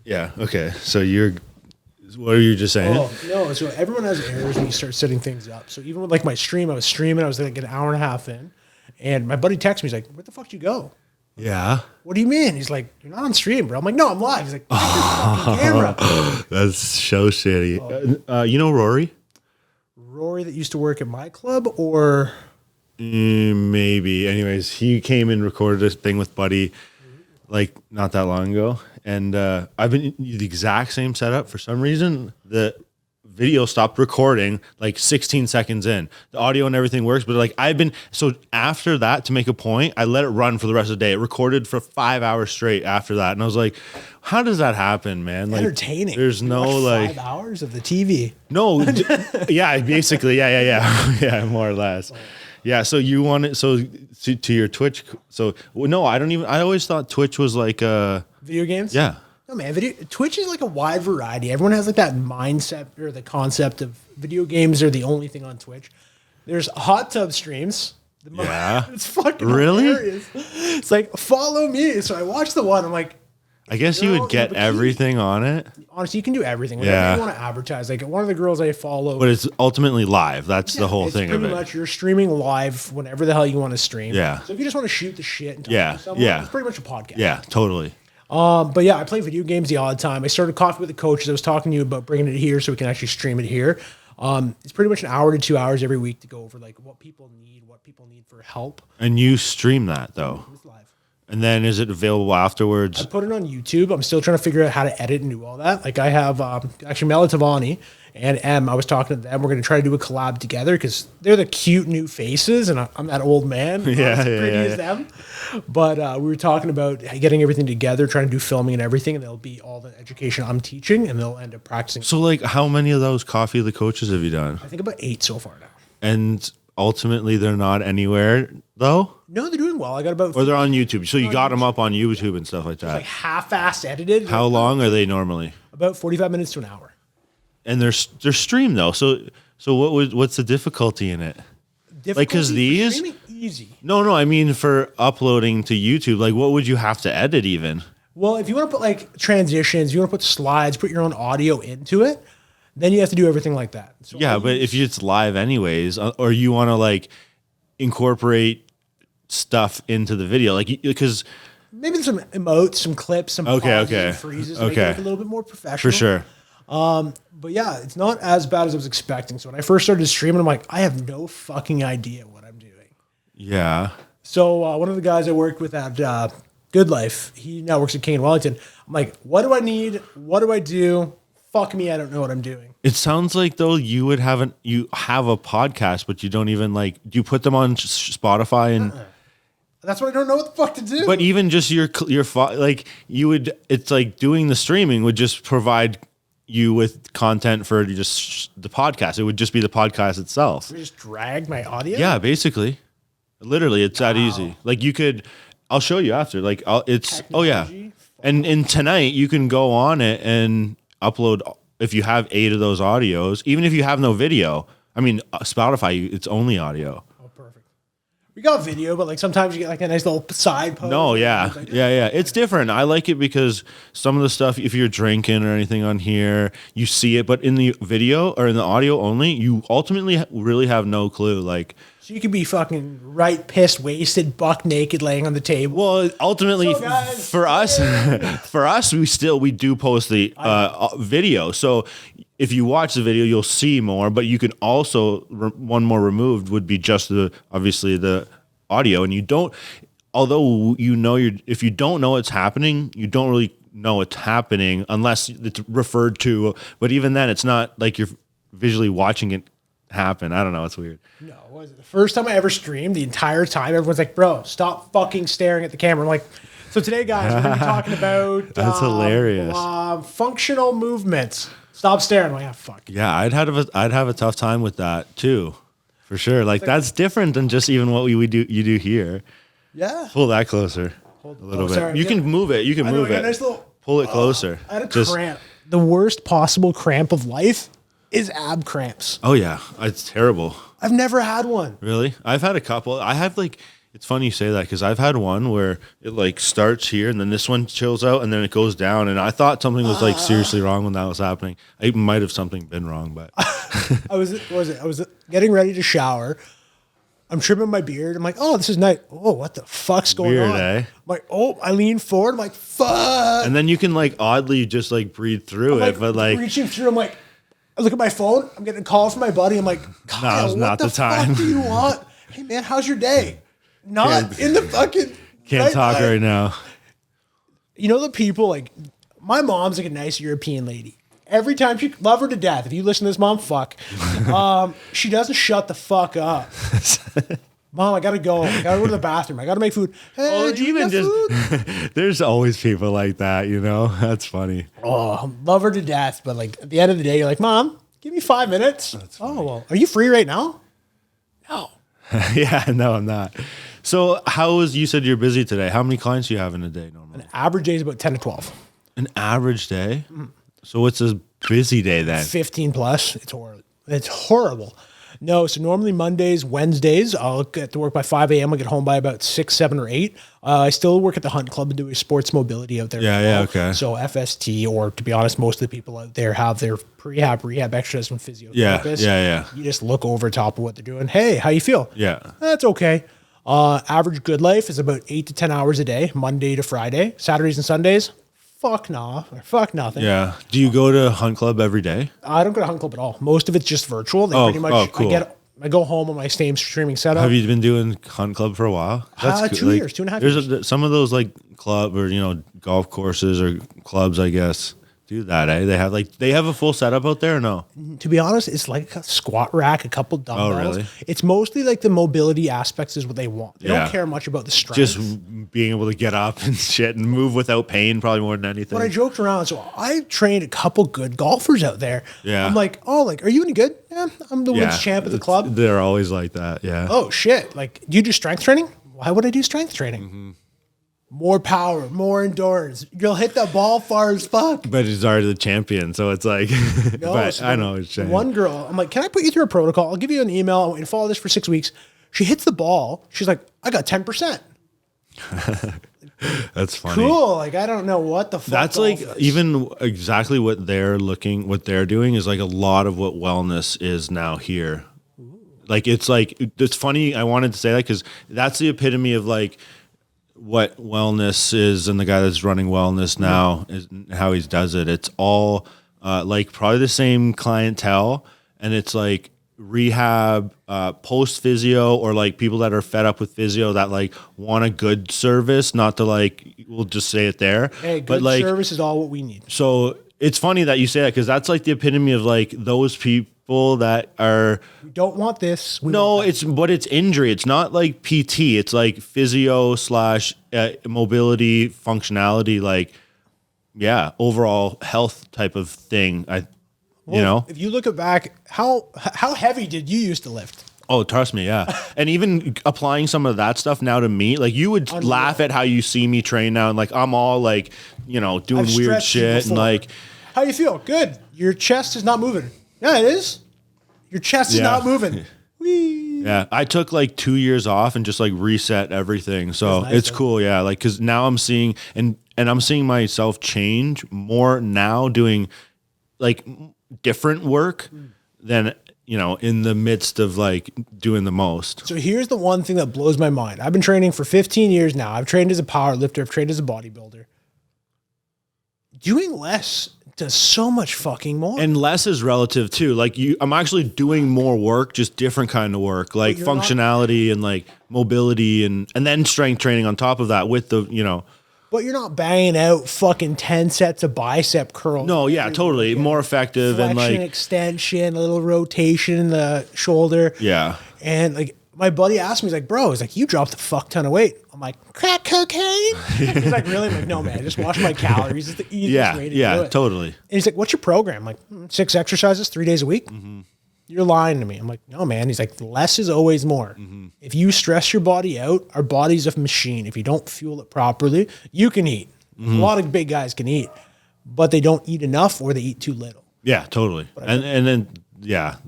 Yeah. Okay. So what are you just saying? Oh, no. So everyone has errors when you start setting things up. So even with like my stream, I was streaming, I was like an hour and a half in, and my buddy texted me, he's like, where the fuck did you go? Yeah. What do you mean? He's like, you're not on stream, bro. I'm like, no, I'm live. He's like, check your fucking camera. That's so shitty. You know Rory? Rory that used to work at my club, or Maybe. Anyways, he came and recorded a thing with Buddy like not that long ago. And I've been in the exact same setup. For some reason, the video stopped recording like 16 seconds in. The audio and everything works, but like so after that, to make a point, I let it run for the rest of the day. It recorded for 5 hours straight after that. And I was like, how does that happen, man? Like, entertaining. There's no like 5 hours of the TV. No, yeah, basically, yeah, more or less. Yeah, so you want it, so to your Twitch, so no, I always thought Twitch was like video games? Yeah. No, man, Twitch is like a wide variety. Everyone has like that mindset or the concept of video games are the only thing on Twitch. There's hot tub streams. Yeah. It's fucking really hilarious. It's like, follow me. So I watched the one, I'm like, I guess you would get everything on it. Honestly, you can do everything. Whenever you want to advertise. Like one of the girls I follow. But it's ultimately live. That's the whole thing of it. Pretty much you're streaming live whenever the hell you want to stream. Yeah. So if you just want to shoot the shit and talk to someone, it's pretty much a podcast. Yeah, totally. But yeah, I play video games the odd time. I started Coffee with the Coaches. I was talking to you about bringing it here so we can actually stream it here. It's pretty much an hour to 2 hours every week to go over like what people need for help. And you stream that though? It's live. And then is it available afterwards? I put it on YouTube. I'm still trying to figure out how to edit and do all that. Like I have actually Mela Tavani and Em. I was talking to them. We're going to try to do a collab together because they're the cute new faces, and I'm that old man. Yeah, pretty as them. But we were talking about getting everything together, trying to do filming and everything, and there'll be all the education I'm teaching, and they'll end up practicing. So, like, how many of those Coffee of the Coaches have you done? I think about 8 so far now. And ultimately, they're not anywhere though. No, they're doing well. I got about. Or they're on YouTube. So you got them up on YouTube and stuff like that. Like half-assed edited. How long are they normally? About 45 minutes to an hour. And they're streamed though. So what's the difficulty in it? Like, because these easy. No, I mean for uploading to YouTube. Like, what would you have to edit even? Well, if you want to put like transitions, you want to put slides, put your own audio into it, then you have to do everything like that. So yeah, but if it's live anyways, or you want to like incorporate stuff into the video, like because maybe some emotes, some clips, some okay, freezes, make it look a little bit more professional for sure. But yeah, it's not as bad as I was expecting. So when I first started streaming, I'm like, I have no fucking idea what I'm doing. Yeah. So one of the guys I worked with at Good Life, he now works at King & Wellington. I'm like, what do I need? What do I do? Fuck me, I don't know what I'm doing. It sounds like though you have a podcast, but you don't even like. Do you put them on Spotify and? That's what I don't know what the fuck to do. But even just like you would, it's like doing the streaming would just provide you with content for just the podcast. It would just be the podcast itself. You just drag my audio. Yeah, basically, literally, it's that easy. Like you could, I'll show you after. Like and tonight you can go on it and upload if you have 8 of those audios, even if you have no video. I mean, Spotify, it's only audio. Oh, perfect. We got video, but like sometimes you get like a nice little side post. No, yeah. Like, yeah. It's different. I like it because some of the stuff, if you're drinking or anything on here, you see it. But in the video or in the audio only, you ultimately really have no clue. Like, so you could be fucking right pissed, wasted, buck naked, laying on the table. well, ultimately for us, we do post the video. So if you watch the video, you'll see more. But you can also one more removed would be just obviously the audio, and you don't. Although if you don't know it's happening, you don't really know it's happening unless it's referred to. But even then, it's not like you're visually watching it happen. I don't know. It's weird. No, was it the first time I ever streamed? The entire time, everyone's like, "Bro, stop fucking staring at the camera." I'm like, so today, guys, we're gonna be talking about that's hilarious. Functional movements. Stop staring. I'm like, fuck. Yeah, I'd have a tough time with that too, for sure. Like that's different than just even what you do here. Yeah. Pull that closer a little bit. Sorry, you can move it. You can move it. Nice little, pull it closer. I had a cramp. The worst possible cramp of life is ab cramps. Oh yeah, it's terrible. I've never had one. Really? I've had a couple. I have like It's funny you say that because I've had one where it like starts here and then this one chills out and then it goes down. And I thought something was like seriously wrong when that was happening. It might have something been wrong, but I was getting ready to shower. I'm trimming my beard. I'm like, oh, this is nice. Oh, what the fuck's going Weird, on? eh? I'm like, oh, I lean forward. I'm like, fuck. and then you can like oddly just like breathe through it, but like reaching through, I'm like, I look at my phone. I'm getting a call from my buddy. I'm like, Kyle, it's not what the time. fuck do you want? Hey man, how's your day? Not in the fucking. can't talk right now. You know the people like my mom's like a nice European lady. Every time she love her to death. If you listen to this, mom, fuck. She doesn't shut the fuck up. Mom, I gotta go. I gotta go to the bathroom. I gotta make food. Hey, Well, did you even get just food? there's always people like that, you know. That's funny. Oh, love her to death. But like at the end of the day, you're like, Mom, give me 5 minutes. Oh well, are you free right now? No. Yeah, no, I'm not. So, you said you're busy today. How many clients do you have in a day normally? An average day is about 10 to 12. An average day? So, what's a busy day then? 15 plus. It's horrible. It's horrible. No, so normally Mondays, Wednesdays, I'll get to work by 5 a.m. I'll get home by about 6, 7, or 8. I still work at the Hunt Club and do sports mobility out there. Yeah, okay. So FST, or to be honest, most of the people out there have their rehab extras from physiotherapist. Yeah. You just look over top of what they're doing. Hey, how you feel? Yeah. That's okay. Average good life is about 8 to 10 hours a day, Monday to Friday. Saturdays and Sundays, fuck nah, or fuck nothing. Yeah. Do you go to Hunt Club every day? I don't go to Hunt Club at all. Most of it's just virtual. They pretty much, cool. I go home on my same streaming setup. Have you been doing Hunt Club for a while? 2 years, 2.5 years. Some of those like club or golf courses or clubs, I guess, do that. They have a full setup out there or no? To be honest, it's like a squat rack, a couple dumbbells. Oh, really? It's mostly like the mobility aspects is what they want. They don't care much about the strength. Just being able to get up and shit and move without pain, probably more than anything. But I joked around, so I trained a couple good golfers out there. Yeah. I'm like, are you any good? Yeah, I'm the women's champ of the club. They're always like that, yeah. Oh shit! Like, do you do strength training? Why would I do strength training? Mm-hmm. More power, more endurance. You'll hit the ball far as fuck. But he's already the champion, so it's like, No, but so I know what you're saying. One girl, I'm like, can I put you through a protocol? I'll give you an email. I want you to follow this for 6 weeks. She hits the ball. She's like, I got 10%. That's funny. Cool. Like, I don't know what the fuck. That's like even exactly what they're doing is like a lot of what wellness is now here. Like, it's funny. I wanted to say that because that's the epitome of like what wellness is, and the guy that's running wellness now is how he does it. It's all like probably the same clientele, and it's like rehab, post physio, or like people that are fed up with physio that like want a good service, not to like, we'll just say it there. Hey, good but like, service is all what we need. So it's funny that you say that because that's like the epitome of like those people that are. We don't want this. It's injury. It's not like PT. It's like physio / mobility, functionality, like, yeah, overall health type of thing. If you look back, how heavy did you used to lift? Oh, trust me, yeah. And even applying some of that stuff now to me, like you would laugh at how you see me train now, and like I'm all like, doing weird shit and like. How you feel? Good. Your chest is not moving. Yeah, it is. Your chest is not moving. Whee. Yeah, I took like 2 years off and just like reset everything. So nice, it's cool, yeah. Like, cause now I'm seeing and I'm seeing myself change more now doing like different work than in the midst of like doing the most. So here's the one thing that blows my mind. I've been training for 15 years now. I've trained as a power lifter. I've trained as a bodybuilder. Doing less does so much fucking more. And less is relative too. Like I'm actually doing more work, just different kind of work, like functionality and like mobility and then strength training on top of that with the, But you're not banging out fucking 10 sets of bicep curls. No, yeah, totally. More effective. Flexion, and like extension, a little rotation in the shoulder. Yeah. And like my buddy asked me, he's like, bro, he's like, you dropped a fuck ton of weight. I'm like, crack cocaine? He's like, really? I'm like, no, man, I just watch my calories. It's the easiest way to do it. Totally. And he's like, what's your program? I'm like, 6 exercises, 3 days a week. Mm-hmm. You're lying to me. I'm like, no, man. He's like, less is always more. Mm-hmm. If you stress your body out, our body's a machine. If you don't fuel it properly, you can eat. Mm-hmm. A lot of big guys can eat, but they don't eat enough or they eat too little. Yeah, totally. And then, yeah.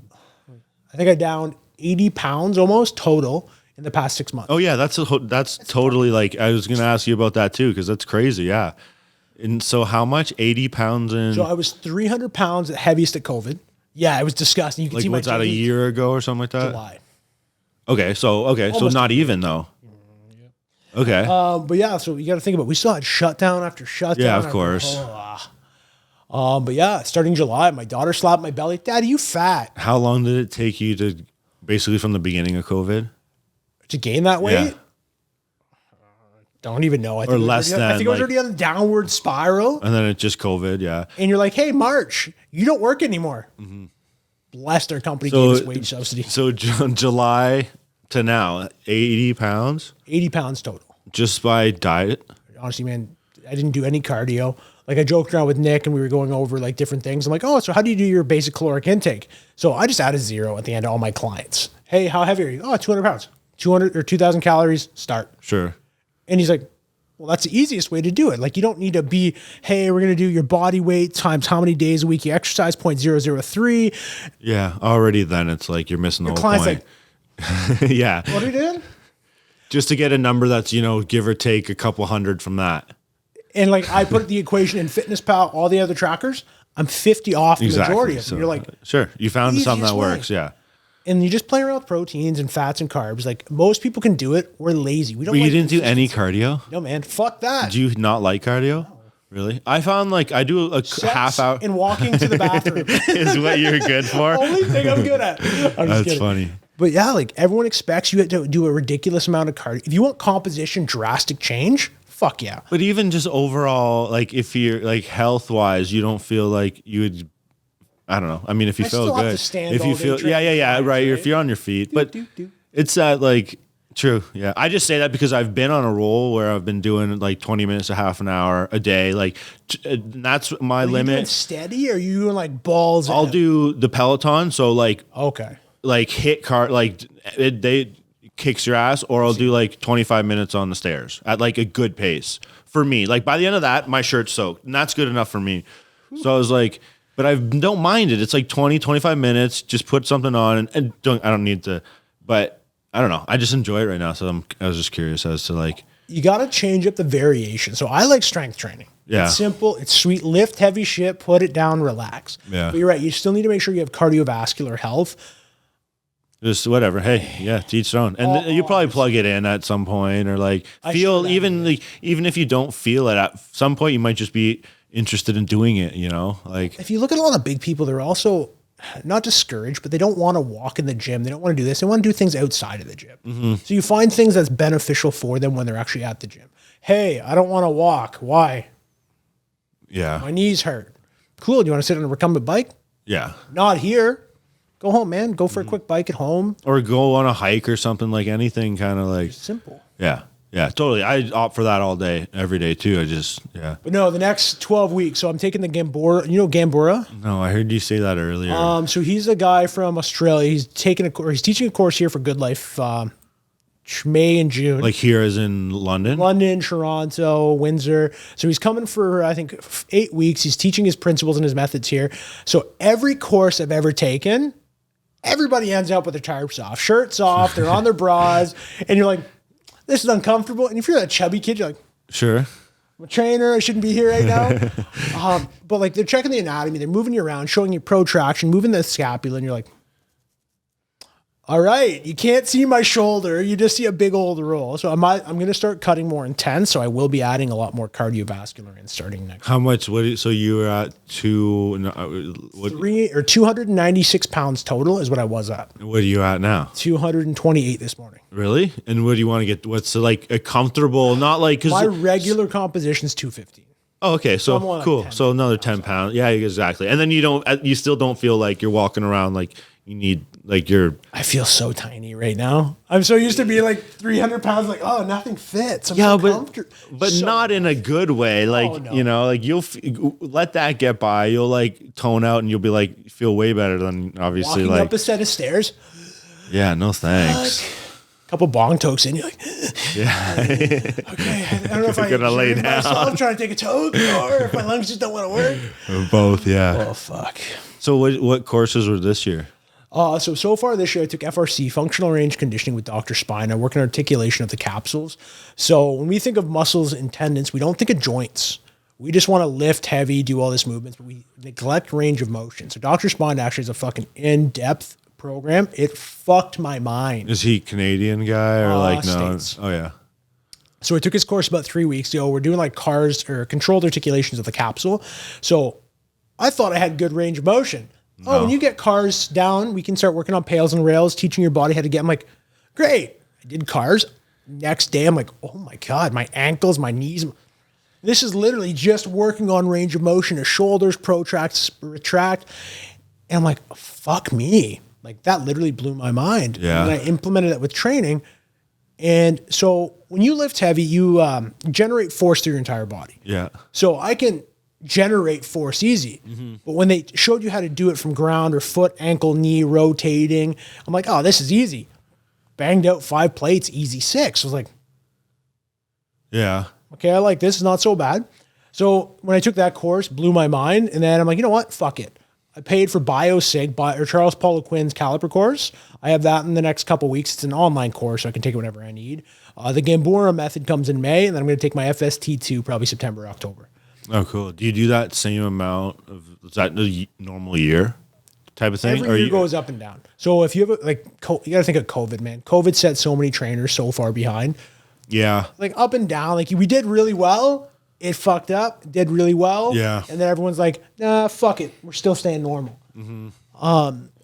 I think I downed 80 pounds almost total in the past 6 months. Oh yeah, that's totally like I was gonna ask you about that too because that's crazy. Yeah. And so how much? 80 pounds in. So I was 300 pounds at heaviest at COVID. Yeah, it was disgusting. You can like see my what's that, a year ago or something like that? July. Okay, so Almost not even though. Okay. But yeah, so you got to think about we still had shutdown after shutdown. Yeah, of course. But yeah, starting July, my daughter slapped my belly. Daddy, you fat. How long did it take you to basically from the beginning of COVID To gain that weight? Yeah. Don't even know. I think Or less than, I think I was like- already on the downward spiral. and then it just COVID? Yeah. And you're like, hey, March, you don't work anymore. Bless their company gave us wage subsidy. So July to now, 80 pounds 80 pounds total. just by diet. Honestly, man, I didn't do any cardio. Like I joked around with Nick and we were going over like different things. I'm like, oh, so how do you do your basic caloric intake? So I just added 0 at the end of all my clients. Hey, how heavy are you? Oh, 200 pounds, 200 or 2,000 calories, start. Sure. And he's like, well, that's the easiest way to do it. Like you don't need to be, hey, we're going to do your body weight times how many days a week you exercise, 0.003. Yeah. Already then it's like you're missing the whole Client's point. like, Yeah. what are you doing? Just to get a number that's, give or take a couple hundred from that. And like I put the equation in FitnessPal, all the other trackers, I'm 50 off the majority of them. So, You're like, sure. You found something that easiest way. works. Yeah. and you just play around with proteins and fats and carbs. Like most people can do it. We're lazy. We don't. But you like didn't do any consistency. cardio? No, man. Fuck that. Do you not like cardio? Really? I found like I do a Sex half hour and walking to the bathroom. is what you're good for. Only thing I'm good at. I'm just That's kidding. funny. But yeah, like everyone expects you to do a ridiculous amount of cardio. If you want composition, drastic change, fuck yeah. But even just overall, like if you're like health wise, you don't feel like you would. I don't know. I mean, if you I feel still have good, to stand if all you day feel, drinking yeah, fries, right. right? If you're on your feet, but do. it's that like true. Yeah, I just say that because I've been on a roll where I've been doing like 20 minutes to half an hour a day. Like that's my Are you doing limit. steady or are you doing like balls? I'll do the Peloton, so like Okay. hit car like they kicks your ass, or I'll do like 25 minutes on the stairs at like a good pace for me. Like by the end of that, my shirt's soaked, and that's good enough for me. So I was like, but I don't mind it. It's like 20, 25 minutes. Just put something on, and I don't need to. But I don't know. I just enjoy it right now. So I was just curious as to like. You got to change up the variation. So I like strength training. Yeah. It's simple. It's sweet. Lift heavy shit, put it down, relax. Yeah. But you're right. You still need to make sure you have cardiovascular health. Just whatever. Hey, yeah, to each their own. And you probably plug it in at some point, or like feel should even like even if you don't feel it at some point, you might just be interested in doing it. You know, like If you look at a lot of big people, they're also not discouraged, but they don't want to walk in the gym. They don't want to do this. They want to do things outside of the gym. Mm-hmm. So you find things that's beneficial for them when they're actually at the gym. Hey, I don't want to walk. Why? yeah, My knees hurt. Cool. Do you want to sit on a recumbent bike? yeah. Not here. Go home, man. Go for a quick bike at home. Or go on a hike or something, like anything kind of like Simple. yeah, totally. I opt for that all day, every day too. I just But no, the next 12 weeks. So I'm taking the Gambora. You know Gambora? no. I heard you say that earlier. So he's a guy from Australia. He's taking a course. He's teaching a course here for Good Life, May and June. Like here, as in London. London, Toronto, Windsor. So he's coming for, I think, 8 weeks. He's teaching his principles and his methods here. So every course I've ever taken, everybody ends up with their tarps off, shirts off, they're on their bras, and you're like, this is uncomfortable. And if you're that chubby kid, you're like, Sure. I'm a trainer, I shouldn't be here right now. But like they're checking the anatomy, they're moving you around, showing you protraction, moving the scapula, and you're like, all right, you can't see my shoulder, you just see a big old roll. So I'm going to start cutting more intense, so I will be adding a lot more cardiovascular in starting next. How much? So you were at 296 pounds total is what I was at. What are you at now? 228 this morning. Really? And what do you want to get? What's like a comfortable? Not like My because. regular composition is 215. Oh, okay. So I'm on like cool. 10 So another 10 pounds. Yeah, exactly. And then you still don't feel like you're walking around like you need like you're. I feel so tiny right now. I'm so used to being like 300 pounds, like, oh, nothing fits. I'm so comfortable. but So- not in a good way. Like, Oh, no. you know, like let that get by. You'll like tone out and you'll be like, feel way better than obviously walking like, up a set of stairs, yeah, no thanks. a couple bong tokes in, you're like, Yeah. okay, I don't know if I'm Gonna lay myself trying to take a toke or if my lungs just don't want to work. Both. Yeah. Oh, fuck. So what courses were this year? So far this year, I took FRC, functional range conditioning with Dr. Spine. I work on articulation of the capsules. So when we think of muscles and tendons, we don't think of joints. We just want to lift heavy, do all this movements, but we neglect range of motion. So Dr. Spine actually is a fucking in-depth program. It fucked my mind. Is he Canadian guy or like no? States. Oh yeah. So I took his course about 3 weeks ago. We're doing like CARs or controlled articulations of the capsule. So I thought I had good range of motion. No. Oh, when you get CARs down, we can start working on pails and rails, teaching your body how to get. I'm like, great. I did CARs. Next day, I'm like, oh my God, my ankles, my knees. This is literally just working on range of motion, the shoulders protract, retract. And I'm like, fuck me. Like that literally blew my mind. Yeah. And I implemented it with training. And so when you lift heavy, you generate force through your entire body. Yeah. So I can generate force easy. But when they showed you how to do it from ground or foot, ankle, knee, rotating, I'm like, oh, this is easy. Banged out 5 plates, easy 6. I was like, yeah. Okay, I like this. Is not so bad. So when I took that course, blew my mind. And then I'm like, you know what? Fuck it. I paid for BioSig or Charles Paulo Quinn's caliper course. I have that in the next couple of weeks. It's an online course, so I can take it whenever I need. The Gambura method comes in May, and then I'm going to take my FST2 probably September, October. Oh, cool. Do you do that same amount of, is that the normal year type of thing? Every year goes up and down. So if you have, you got to think of COVID, man. COVID set so many trainers so far behind. Yeah. Like up and down. Like we did really well. It fucked up, did really well. Yeah. And then everyone's like, nah, fuck it. We're still staying normal.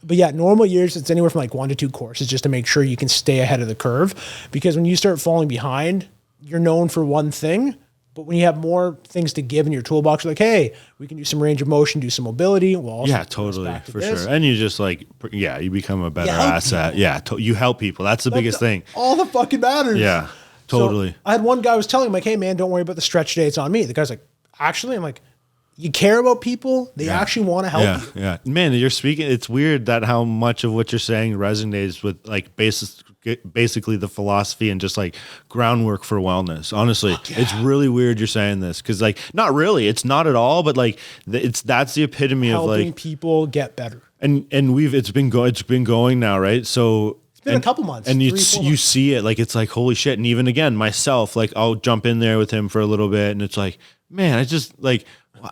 But yeah, normal years, it's anywhere from like 1 to 2 courses just to make sure you can stay ahead of the curve. Because when you start falling behind, you're known for one thing. But when you have more things to give in your toolbox, you're like, hey, we can do some range of motion, do some mobility. We'll also totally, for sure. And you just like, you become a better asset. People. Yeah, you help people. That's the biggest thing. All the fucking matters. Yeah. Totally. So I had one guy was telling me, like, hey, man, don't worry about the stretch today. It's on me. The guy's like, actually? I'm like, you care about people? They actually want to help you. Yeah. Man, you're speaking. It's weird that how much of what you're saying resonates with like basically the philosophy and just like groundwork for wellness. Honestly, it's really weird you're saying this because like, not really. It's not at all. But like, that's the epitome of like helping people get better. And it's been going now, right? So. Been a couple months and you see it like it's like holy shit. And even again myself, like I'll jump in there with him for a little bit and it's like, man, I just like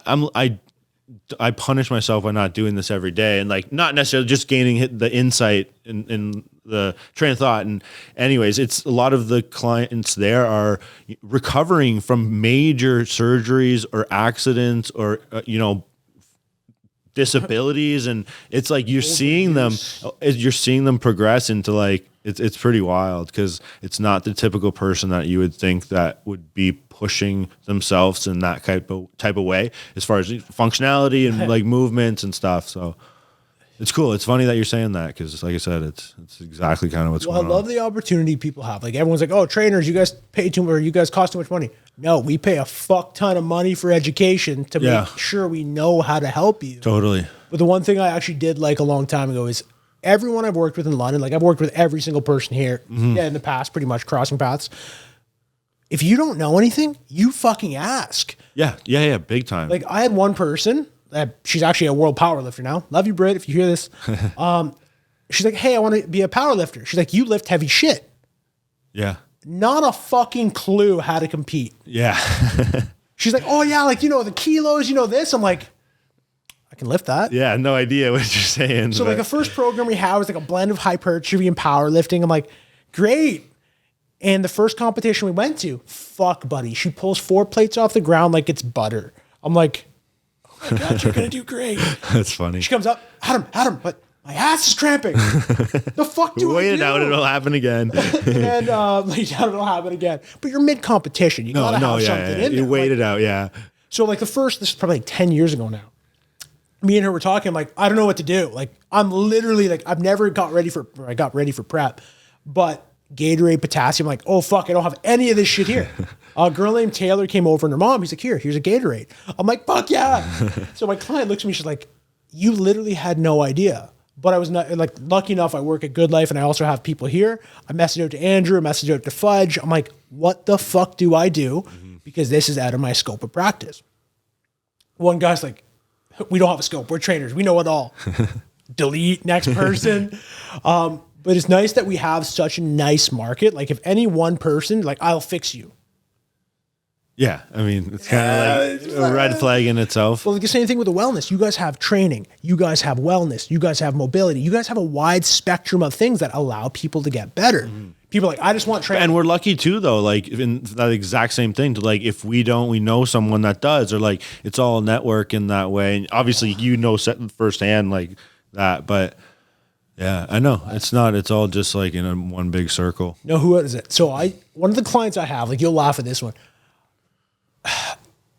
I punish myself by not doing this every day and like not necessarily just gaining the insight in the train of thought. And anyways, it's a lot of the clients there are recovering from major surgeries or accidents or disabilities, and it's like you're seeing them progress into like it's pretty wild because it's not the typical person that you would think that would be pushing themselves in that type of way as far as functionality and like movements and stuff. So it's cool. It's funny that you're saying that because, like I said, it's exactly kind of what's going on. I love the opportunity people have. Like everyone's like, "Oh, trainers, you guys pay too much, or you guys cost too much money." No, we pay a fuck ton of money for education to make sure we know how to help you. Totally. But the one thing I actually did like a long time ago is everyone I've worked with in London, like I've worked with every single person here in the past, pretty much crossing paths. If you don't know anything, you fucking ask. Yeah, big time. Like I had one person. She's actually a world powerlifter now. Love you, Britt, if you hear this. She's like, hey, I want to be a powerlifter. She's like, you lift heavy shit. Yeah. Not a fucking clue how to compete. Yeah. She's like, oh yeah, like, the kilos, this. I'm like, I can lift that. Yeah, no idea what you're saying. So like the first program we had was like a blend of hypertrophy and powerlifting. I'm like, great. And the first competition we went to, fuck buddy. She pulls 4 plates off the ground like it's butter. I'm like, oh my God, you're going to do great. That's funny. She comes up, Adam, but my ass is cramping. The fuck do I do? Wait it out, it'll happen again. And it'll happen again. But you're mid-competition. You got to have something in there. You wait it out, yeah. So like this is probably like 10 years ago now. Me and her were talking, I'm like, I don't know what to do. Like, I'm literally like, I got ready for prep, but Gatorade, potassium, like, oh fuck, I don't have any of this shit here. A girl named Taylor came over and her mom, he's like, here's a Gatorade. I'm like, fuck yeah. So my client looks at me, she's like, you literally had no idea. But I was not like lucky enough. I work at Good Life and I also have people here. I messaged out to Andrew, I messaged out to Fudge. I'm like, what the fuck do I do? Because this is out of my scope of practice. One guy's like, we don't have a scope. We're trainers. We know it all. delete, next person. But it's nice that we have such a nice market. Like if any one person, like I'll fix you. Yeah, I mean, it's kind of like a red flag in itself. Well, like the same thing with the wellness. You guys have training. You guys have wellness. You guys have mobility. You guys have a wide spectrum of things that allow people to get better. People are like, I just want training. And we're lucky too, though, like in that exact same thing to like, if we don't, we know someone that does, or like it's all a network in that way. And obviously you know firsthand like that, but yeah, I know it's not, it's all just like in one big circle. No, who is it? So one of the clients I have, like you'll laugh at this one.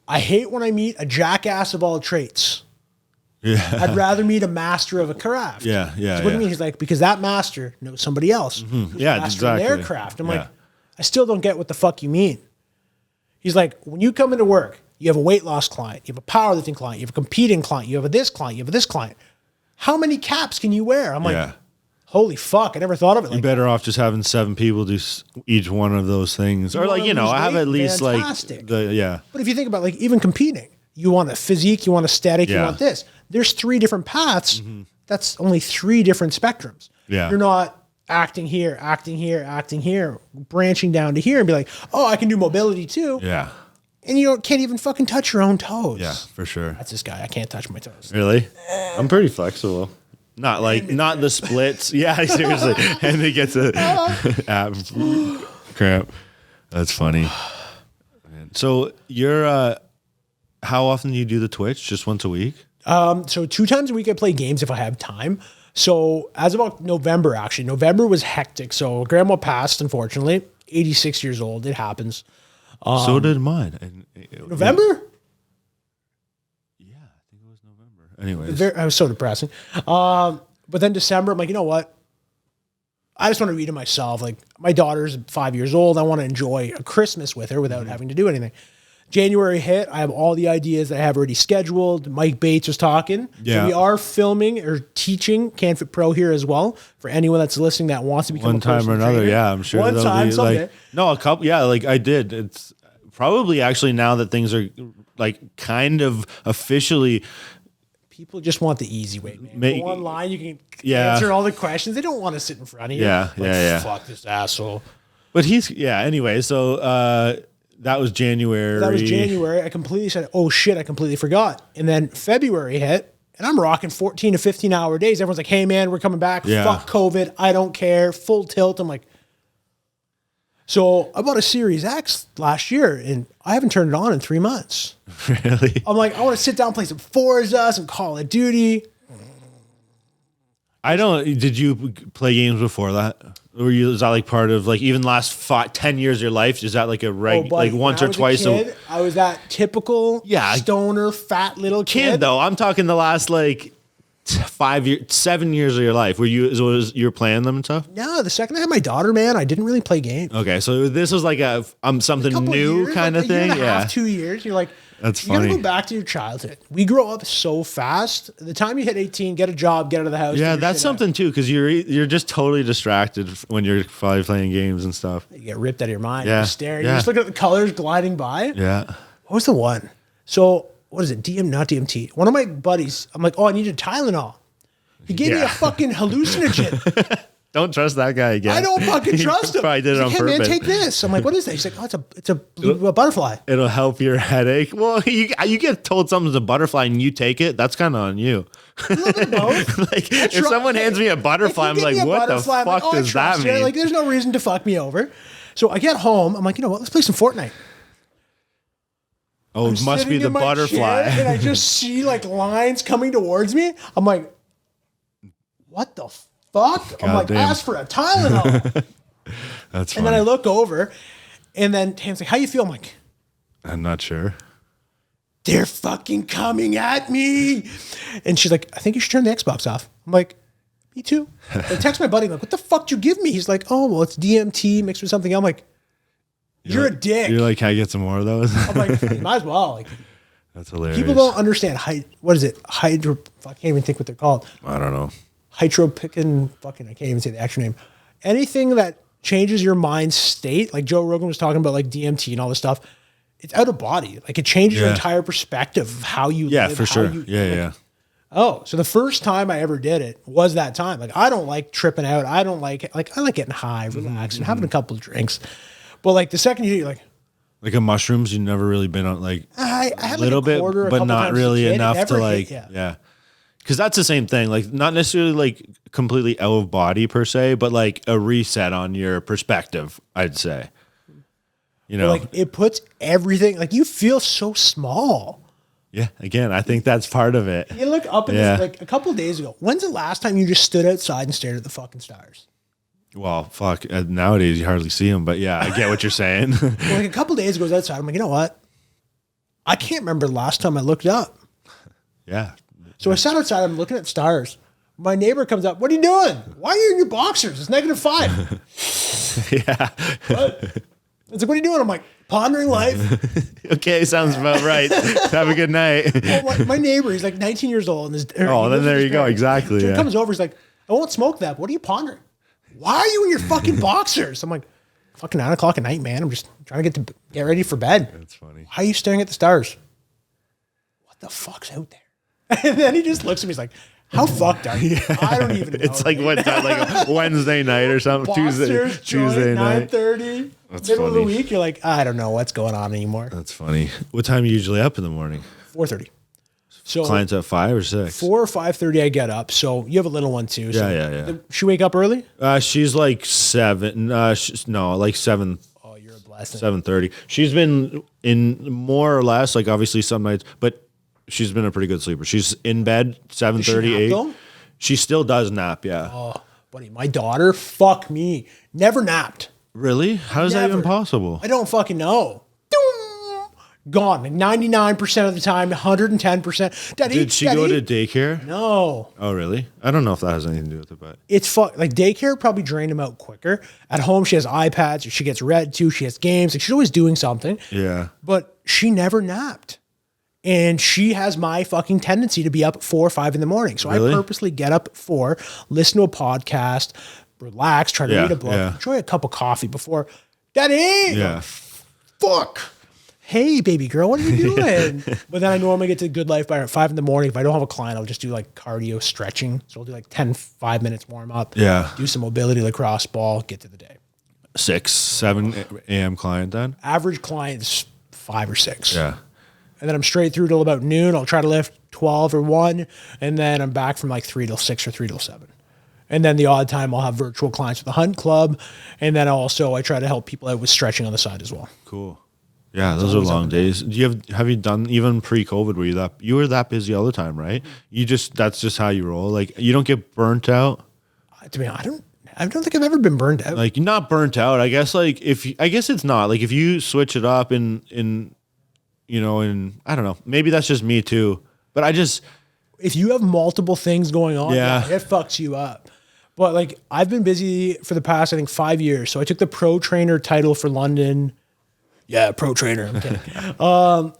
I hate when I meet a jackass of all traits. Yeah. I'd rather meet a master of a craft. Yeah. So what do you mean? He's like, because that master knows somebody else. Who's Yeah, master in exactly. their craft. I'm like, I still don't get what the fuck you mean. He's like, when you come into work, you have a weight loss client, you have a powerlifting client, you have a competing client, you have a this client, you have a this client. How many caps can you wear? I'm like, holy fuck, I never thought of it. You're better off just having 7 people do each one of those things. Or like, I have at least fantastic. like But if you think about like even competing, you want a physique, you want a static, you want this. There's 3 different paths. That's only 3 different spectrums. Yeah. You're not acting here, branching down to here and be like, oh, I can do mobility too. Yeah. And you can't even fucking touch your own toes. Yeah, for sure. That's this guy. I can't touch my toes. Really? I'm pretty flexible. Not like, not the splits. Yeah, seriously. And they get to ab cramp. That's funny. So you're, how often do you do the Twitch? Just once a week? So 2 times a week I play games if I have time. So as about November, actually, November was hectic. So grandma passed, unfortunately, 86 years old. It happens. So did mine. November? Yeah, I think it was November. Anyways. I was so depressing. But then December, I'm like, you know what? I just want to read it myself. Like my daughter's 5 years old. I want to enjoy a Christmas with her without having to do anything. January hit. I have all the ideas that I have already scheduled. Mike Bates was talking. Yeah. So we are filming or teaching CanFit Pro here as well for anyone that's listening that wants to become one a time or personal another. trainer. Yeah, I'm sure. One time, someday. Like, no, a couple. Yeah, like I did. It's probably actually now that things are like kind of officially. People just want the easy way, man. Go online, you can answer all the questions. They don't want to sit in front of you. Yeah. Fuck this asshole. But anyway, so that was January. I completely said, oh shit, I completely forgot. And then February hit, and I'm rocking 14 to 15 hour days. Everyone's like, hey man, we're coming back. Yeah. Fuck COVID. I don't care. Full tilt. I'm like, so I bought a Series X last year and I haven't turned it on in 3 months. Really? I'm like, I want to sit down and play some Forza, some Call of Duty. Did you play games before that? Is that like part of like even last 10 years of your life? Is that like a like once or twice? I was that typical stoner, fat little kid. Though I'm talking the last like 7 years of your life. You were playing them and stuff? No, the second I had my daughter, man, I didn't really play games. Okay, so this was like something new kind of thing. Yeah, 2 years. You're like, that's funny. You gotta go back to your childhood. We grow up so fast. The time you hit 18, get a job, get out of the house. Yeah, that's something too, because you're just totally distracted when you're probably playing games and stuff. You get ripped out of your mind. Yeah. You're staring. You just look at the colors gliding by. Yeah. What was the one? So what is it? Not DMT. One of my buddies, I'm like, oh, I needed Tylenol. He gave me a fucking hallucinogen. Don't trust that guy again. I don't fucking trust him. Probably did it on purpose. Hey man, take this. I'm like, what is that? He's like, oh, it's a butterfly. It'll help your headache. Well, you get told something's a butterfly and you take it. That's kind of on you. A little bit of both. Like if someone hands me a butterfly, I'm like, what the fuck does that mean? Like, there's no reason to fuck me over. So I get home. I'm like, you know what? Let's play some Fortnite. Oh, it must be the butterfly. And I just see like lines coming towards me. I'm like, what the fuck? I'm like, ask for a Tylenol. That's funny. And then I look over and then Tam's like, how you feel? I'm like, I'm not sure. They're fucking coming at me. And she's like, I think you should turn the Xbox off. I'm like, me too. I text my buddy, I'm like, what the fuck did you give me? He's like, oh, well, it's DMT mixed with something. I'm like, you're a dick. You're like, can I get some more of those? I'm like, you might as well. Like, that's hilarious. People don't understand what is it? I can't even think what they're called. I don't know. Hydropickin, fucking, I can't even say the actual name. Anything that changes your mind state, like Joe Rogan was talking about, like DMT and all this stuff, it's out of body. Like it changes your entire perspective of how you live. Yeah, for sure. Yeah. Oh, so the first time I ever did it was that time. Like, I don't like tripping out. I don't like it. Like, I like getting high, relaxing, having a couple of drinks. But like the second you do, you're like a mushrooms, you've never really been on like I had a little like a quarter, bit, a but couple not times as a really kid. It enough to never like, hit, yeah. Because that's the same thing. Like, not necessarily like completely out of body per se, but like a reset on your perspective, I'd say. You know, Like, it puts everything, like, you feel so small. yeah. Again, I think that's part of it. You look up and Yeah. like a couple of days ago. When's the last time you just stood outside and stared at the fucking stars? Well, fuck. Nowadays, you hardly see them, but yeah, I get what you're saying. Well, like a couple of days ago, I was outside. I'm like, you know what? I can't remember the last time I looked up. Yeah. So I sat outside. I'm looking at stars. My neighbor comes up. What are you doing? Why are you in your boxers? It's -5. Yeah. What? It's like, what are you doing? I'm like, pondering life. Okay, sounds about right. Have a good night. Well, my neighbor, he's like 19 years old. And Oh, then there you go. Exactly. So he Yeah. comes over. He's like, I won't smoke that. What are you pondering? Why are you in your fucking boxers? I'm like, fucking 9 o'clock at night, man. I'm just trying to get ready for bed. That's funny. Why are you staring at the stars? What the fuck's out there? And then he just looks at me. He's like, how fucked are you? I don't even know. It's like what time? Like a Wednesday night or something. Tuesday night. 9:30. That's Middle of the funny. week. You're like, I don't know what's going on anymore. That's funny. What time are you usually up in the morning? 4:30. So Clients at 5 or 6? 4 or 5:30, I get up. So you have a little one too. So Yeah. She wake up early? She's like 7. No, like 7. Oh, you're a blessing. 7:30. She's been in more or less, like obviously some nights, but she's been a pretty good sleeper. She's in bed 7:30, 8. though? She still does nap, yeah. Oh, buddy, my daughter, fuck me, never napped. Really? How is that even Never. possible? I don't fucking know. Gone. Like 99% of the time, 110%. Did she go to daycare? No. Oh, really? I don't know if that has anything to do with it, but It's like daycare probably drained him out quicker. At home, she has iPads, or she gets read to, she has games. Like, she's always doing something. yeah. But she never napped. And she has my fucking tendency to be up at 4 or 5 in the morning. So Really? I purposely get up at 4, listen to a podcast, relax, try to Yeah, read a book, yeah. enjoy a cup of coffee before, Daddy, Yeah. fuck. Hey, baby girl, what are you doing? But then I normally get to good life by 5 in the morning. If I don't have a client, I'll just do like cardio stretching. So I'll do like 10, 5 minutes warm up. Yeah. Do some mobility lacrosse ball, get to the day. 6, 7 a.m. client then? Average client is 5 or 6. Yeah. And then I'm straight through till about noon. I'll try to lift 12 or 1. And then I'm back from like 3 till 6 or 3 till 7. And then the odd time I'll have virtual clients with the Hunt Club. And then also I try to help people out with stretching on the side as well. Cool. Yeah, those are long days. Do you have you done even pre-COVID? You were that busy all the time, right? That's just how you roll. Like, you don't get burnt out. To me, I don't think I've ever been burned out. Like, not burnt out. I guess I guess it's not like if you switch it up in I don't know. Maybe that's just me too. But If you have multiple things going on, Yeah. it fucks you up. But like, I've been busy for the past, I think, 5 years. So I took the pro trainer title for London. Yeah, pro trainer. I'm kidding.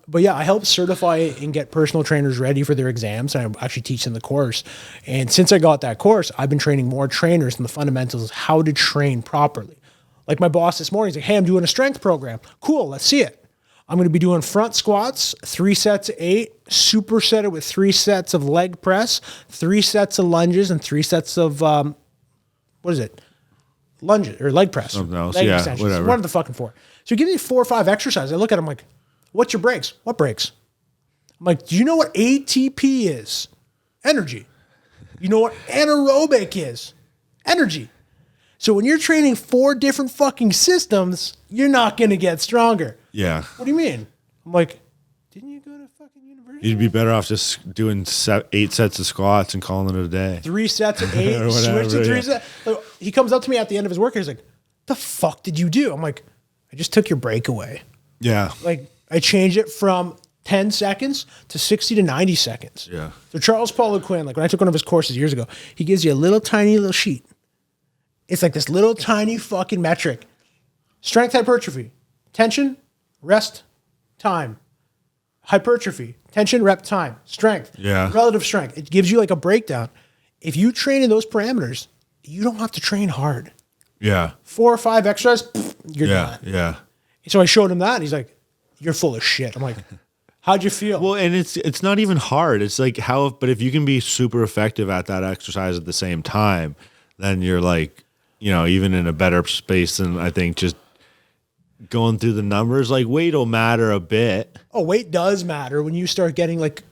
But yeah, I help certify and get personal trainers ready for their exams. And I actually teach them the course. And since I got that course, I've been training more trainers in the fundamentals of how to train properly. Like my boss this morning, he's like, hey, I'm doing a strength program. Cool, let's see it. I'm going to be doing front squats, 3 sets of 8, superset it with 3 sets of leg press, 3 sets of lunges, and 3 sets of, lunges or leg press. Something else. Leg Yeah, extensions. whatever. One of the fucking 4. So he gives me 4 or 5 exercises. I look at him like, what's your breaks? What breaks? I'm like, do you know what ATP is? Energy. You know what anaerobic is? Energy. So when you're training 4 different fucking systems, you're not going to get stronger. yeah. What do you mean? I'm like, didn't you go to fucking university? You'd be better off just doing 8 sets of squats and calling it a day. 3 sets of 8, Or whatever, switch to 3 yeah. sets. Like, he comes up to me at the end of his work and he's like, the fuck did you do? I'm like, I just took your break away. Yeah. Like, I changed it from 10 seconds to 60 to 90 seconds. Yeah. So Charles Paulo Quinn, like when I took one of his courses years ago, he gives you a little tiny little sheet. It's like this little tiny fucking metric. Strength hypertrophy, tension, rest, time. Hypertrophy, tension, rep, time. Strength, Yeah. relative strength. It gives you like a breakdown. If you train in those parameters, you don't have to train hard. Yeah. 4 or 5 exercises, you're Yeah. done. Yeah. So I showed him that, and he's like, "You're full of shit." I'm like, How'd you feel? Well, and it's not even hard. It's like but if you can be super effective at that exercise at the same time, then you're like, even in a better space than I think just going through the numbers. Like weight will matter a bit. Oh, weight does matter when you start getting like,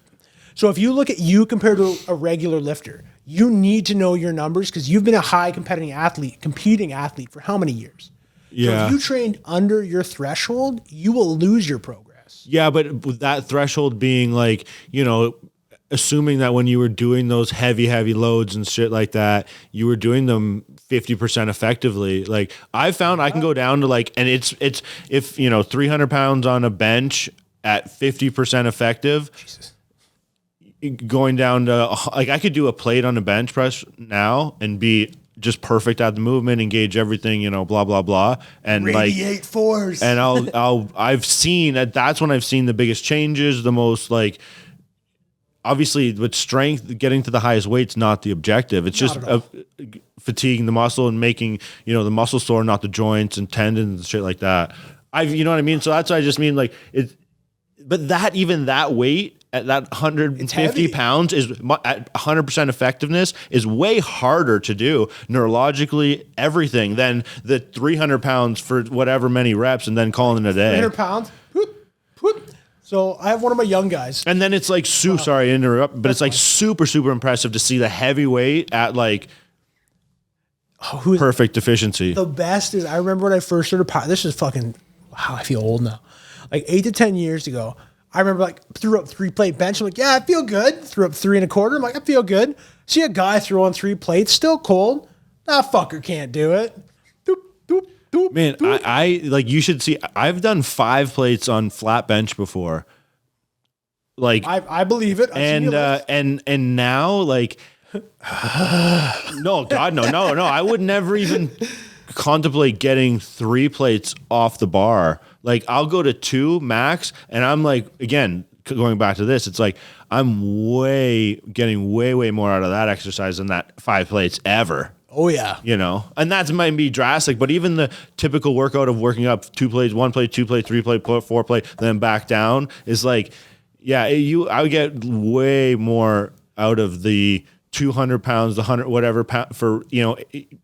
so if you look at you compared to a regular lifter, you need to know your numbers because you've been a high competing athlete for how many years? Yeah. So if you trained under your threshold, you will lose your progress. Yeah, but with that threshold being like, assuming that when you were doing those heavy loads and shit like that, you were doing them 50% effectively. Like I found I can go down to like, and it's if 300 pounds on a bench at 50% effective, Jesus. Going down to like I could do a plate on a bench press now and be just perfect at the movement, engage everything, blah blah blah, and radiate force. And I've seen that's when I've seen the biggest changes, the most like. Obviously, with strength, getting to the highest weight's not the objective. It's just fatiguing the muscle and making the muscle sore, not the joints and tendons and shit like that. You know what I mean. So that's what I just mean. Like it, but that weight at that 150 pounds is at 100% effectiveness is way harder to do neurologically everything than the 300 pounds for whatever many reps and then calling it a day. 300 pounds. Whoop, whoop. So I have one of my young guys. And then it's like, sorry to interrupt, but it's like super, super impressive to see the heavyweight at like perfect efficiency. The best is I remember when I first started, this is fucking, wow, I feel old now. Like 8 to 10 years ago, I remember like threw up 3 plate bench. I'm like, yeah, I feel good. Threw up 3 1/4. I'm like, I feel good. See a guy throw on 3 plates, still cold. That fucker can't do it. Doop, doop, doop, man, doop. I like you should see. I've done 5 plates on flat bench before. Like I believe it. And now like no, God, no. I would never even contemplate getting 3 plates off the bar. Like I'll go to 2 max, and I'm like, again, going back to this, it's like I'm getting way more out of that exercise than that 5 plates ever. Oh yeah. And that might be drastic, but even the typical workout of working up 2 plates, 1 plate, 2 plate, 3 plate, 4 plate, then back down is like, yeah, I would get way more out of the 200 pounds, the 100, whatever for,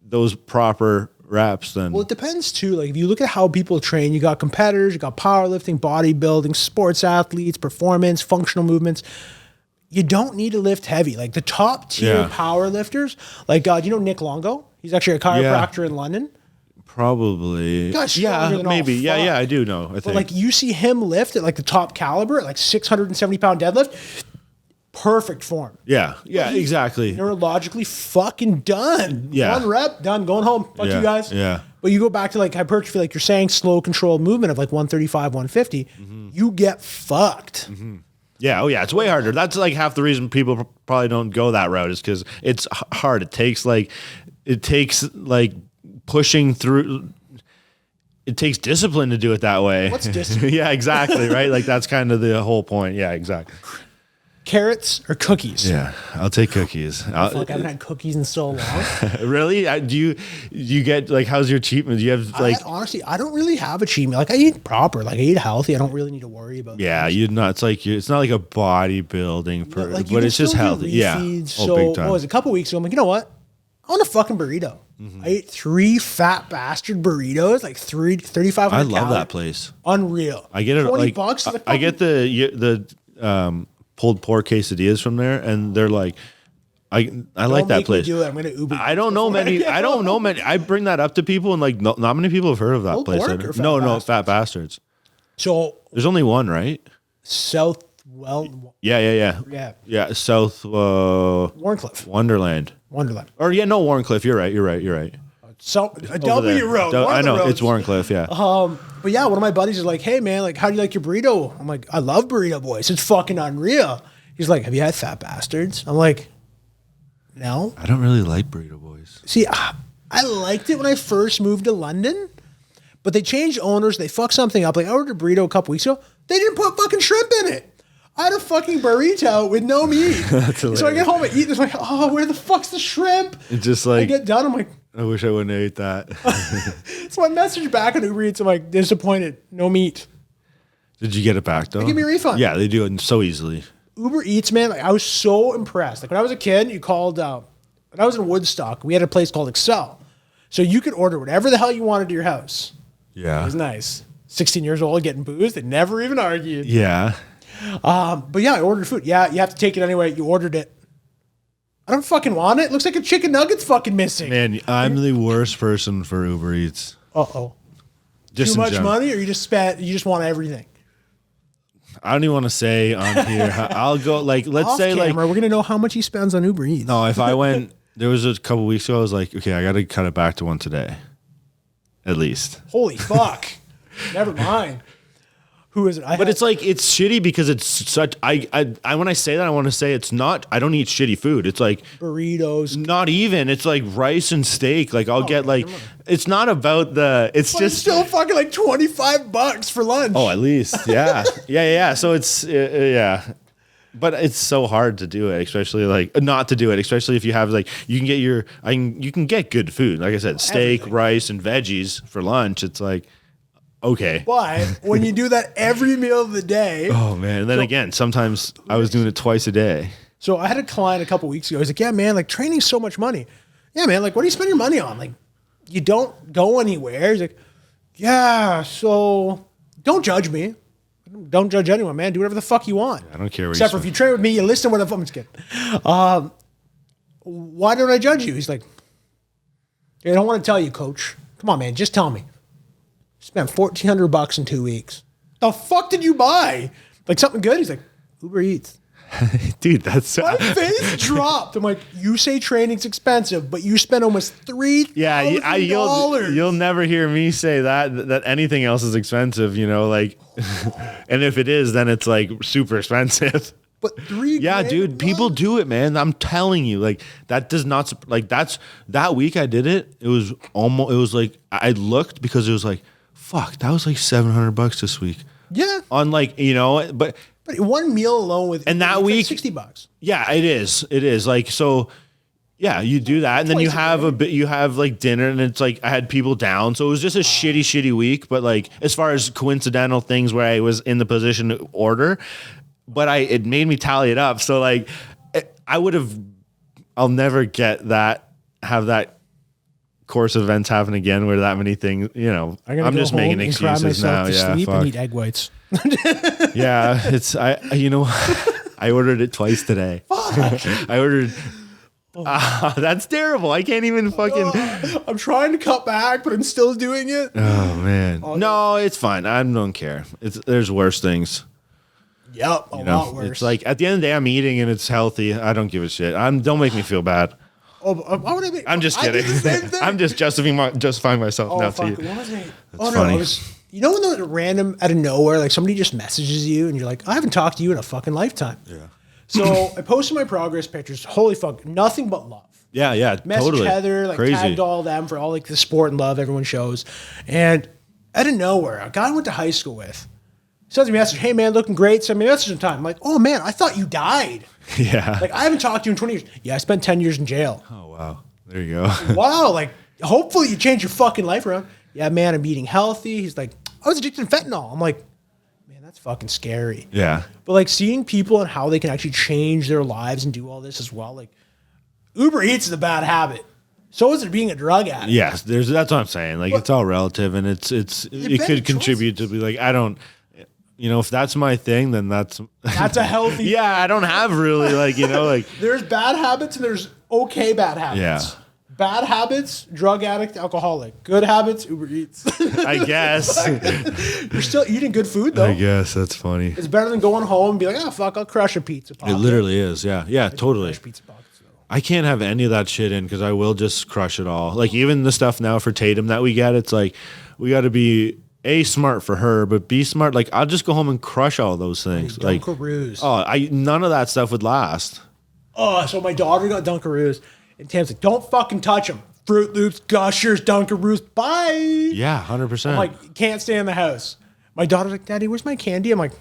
those proper reps then. Well, it depends too. Like if you look at how people train, you got competitors, you got powerlifting, bodybuilding, sports athletes, performance, functional movements. You don't need to lift heavy. Like the top tier power lifters, like Nick Longo? He's actually a chiropractor in London. Probably. Maybe. Yeah, I do know. I think. But like you see him lift at like the top caliber at like 670 pound deadlift. Perfect form. Yeah, exactly. Neurologically fucking done. Yeah. 1 rep, done, going home. Fuck you guys. Yeah. But you go back to like hypertrophy, like you're saying, slow controlled movement of like 135, 150, you get fucked. Mm-hmm. Yeah, it's way harder. That's like half the reason people probably don't go that route is because it's hard. It takes pushing through. It takes discipline to do it that way. What's discipline? Yeah, exactly, right? Like that's kind of the whole point. Yeah, exactly. Carrots or cookies? Yeah, I'll take cookies. I haven't had cookies in so long. Really? Do you get like how's your cheat meal? Do you have like honestly, I don't really have a cheat meal. Like I eat proper. Like I eat healthy. I don't really need to worry about. Yeah, you're not. It's not like a bodybuilding, but it's just healthy. Yeah. So big time. What was it, a couple weeks ago? I'm like, you know what? I want a fucking burrito. I ate 3 fat bastard burritos, like 3,500 I love that place. Unreal. I get it $20. Like, I get the pulled pork quesadillas from there, and they're like, I like that place. I'm gonna Uber. I don't know many. I bring that up to people, and like, not many people have heard of that Pulled place. pork or Fat No, Bastards? Fat Bastards. So There's only one, right? South. Yeah. South Warncliffe. Wonderland. Or Warncliffe. You're right. So a W road. I know it's Warncliffe. Yeah. But yeah, one of my buddies is like, "Hey man, like, how do you like your burrito?" I'm like, "I love Burrito Boys. It's fucking unreal." He's like, "Have you had Fat Bastards?" I'm like, "No." I don't really like Burrito Boys. See, I liked it when I first moved to London, but they changed owners. They fucked something up. Like I ordered a burrito a couple weeks ago. They didn't put fucking shrimp in it. I had a fucking burrito with no meat. So I get home and eat this. I'm like, oh, where the fuck's the shrimp? It's just like, I get done. I'm like, I wish I wouldn't have ate that. So I message back on Uber Eats. I'm like, disappointed. No meat. Did you get it back though? They give me a refund. Yeah, they do it so easily. Uber Eats, man, like I was so impressed. Like when I was a kid, you called, when I was in Woodstock, we had a place called Excel. So you could order whatever the hell you wanted to your house. Yeah. It was nice. 16 years old, getting boozed, and never even argued. Yeah. But yeah, I ordered food. Yeah, you have to take it anyway. You ordered it. I don't fucking want it. It looks like a chicken nugget's fucking missing. Man, I'm the worst person for Uber Eats. Uh-oh. Just Too much money, or you just want everything? I don't even want to say on here. I'll go like, let's Off say camera, like, we're going to know how much he spends on Uber Eats. no, if I went, there was a couple weeks ago, I was like, okay, I got to cut it back to one today. At least. Holy fuck. Never mind. Who is it? But it's like, it's shitty because it's such, I when I say that, I want to say it's not, I don't eat shitty food. It's like burritos. not even, it's like rice and steak. Like I'll get like, it's not about it's But just it's still fucking like $25 for lunch. Oh, at least. Yeah. yeah. So it's, yeah. But it's so hard to do it, especially like not to do it, especially if you have like, you can get you can get good food. Like I said, steak, Everything. rice, and veggies for lunch. It's like, okay. But when you do that every meal of the day. Oh man. And then again, sometimes I was doing it twice a day. So I had a client a couple weeks ago. He's like, yeah, man, like training's so much money. Yeah, man, like what do you spend your money on? Like you don't go anywhere. He's like, yeah, so don't judge me. Don't judge anyone, man. Do whatever the fuck you want. I don't care what Except for if you train with me, you listen to what I'm just kidding. Why don't I judge you? He's like, I don't want to tell you, coach. Come on, man, just tell me. Spent $1,400 in 2 weeks. The fuck did you buy? Like something good? He's like, Uber Eats. Dude, that's My face dropped. I'm like, you say training's expensive, but you spend almost $3,000. Yeah, you'll never hear me say that anything else is expensive, you know, like, and if it is, then it's like super expensive. But $3,000. Yeah, dude, people do it, man. I'm telling you, like that does not like that week I did it. It was like I looked because it was like, fuck, that was like $700 this week. Yeah, on like but. But one meal alone with and that week $60. Yeah, it is. It is like so. Yeah, you do that, and then you have you have like dinner, and it's like I had people down, so it was just a shitty week. But like as far as coincidental things where I was in the position to order, but it made me tally it up. So like I'll never have that course of events happen again where that many things, you know. I'm just making excuses now. Yeah, sleep and eat egg whites. Yeah, I ordered it twice today. I ordered. That's terrible. I can't even fucking. I'm trying to cut back, but I'm still doing it. Oh man, no, it's fine. I don't care. There's worse things. Yep, a lot worse. It's like at the end of the day, I'm eating and it's healthy. I don't give a shit. Don't make me feel bad. I'm just kidding. I'm just justifying myself now to you. What was it? That's funny. You know when the random out of nowhere, like somebody just messages you and you're like, I haven't talked to you in a fucking lifetime. Yeah. So I posted my progress pictures. Holy fuck, nothing but love. Yeah, Message totally. Heather, like crazy. Tagged all of them for all like the support and love everyone shows. And out of nowhere, a guy I went to high school with sends me a message, hey man, looking great, send me a message in time. I'm like, oh man, I thought you died. Yeah. Like I haven't talked to you in 20 years. Yeah, I spent 10 years in jail. Oh wow. There you go. Wow, like hopefully you change your fucking life around. Yeah, man, I'm eating healthy. He's like, I was addicted to fentanyl. I'm like, man, that's fucking scary. Yeah. But like seeing people and how they can actually change their lives and do all this as well. Like Uber Eats is a bad habit. So is it being a drug addict. Yes, that's what I'm saying. Like it's all relative, and it could contribute to be like I don't. If that's my thing, then that's a healthy. Yeah, I don't have really like there's bad habits and there's okay bad habits. Yeah. Bad habits, drug addict, alcoholic. Good habits, Uber Eats. I guess. You're still eating good food though. I guess that's funny. It's better than going home and be like, fuck, I'll crush a pizza pocket. It literally is. Yeah, totally. Crush pizza pockets, though. I can't have any of that shit in because I will just crush it all. Like even the stuff now for Tatum that we get, it's like we got to be smart for her, but be smart. Like I'll just go home and crush all those things. Like Dunkaroos. None of that stuff would last. Oh, so my daughter got Dunkaroos, and Tam's like, "Don't fucking touch them." Fruit Loops, Gushers, Dunkaroos. Bye. Yeah, 100%. I'm like, can't stay in the house. My daughter's like, Daddy, where's my candy? I'm like,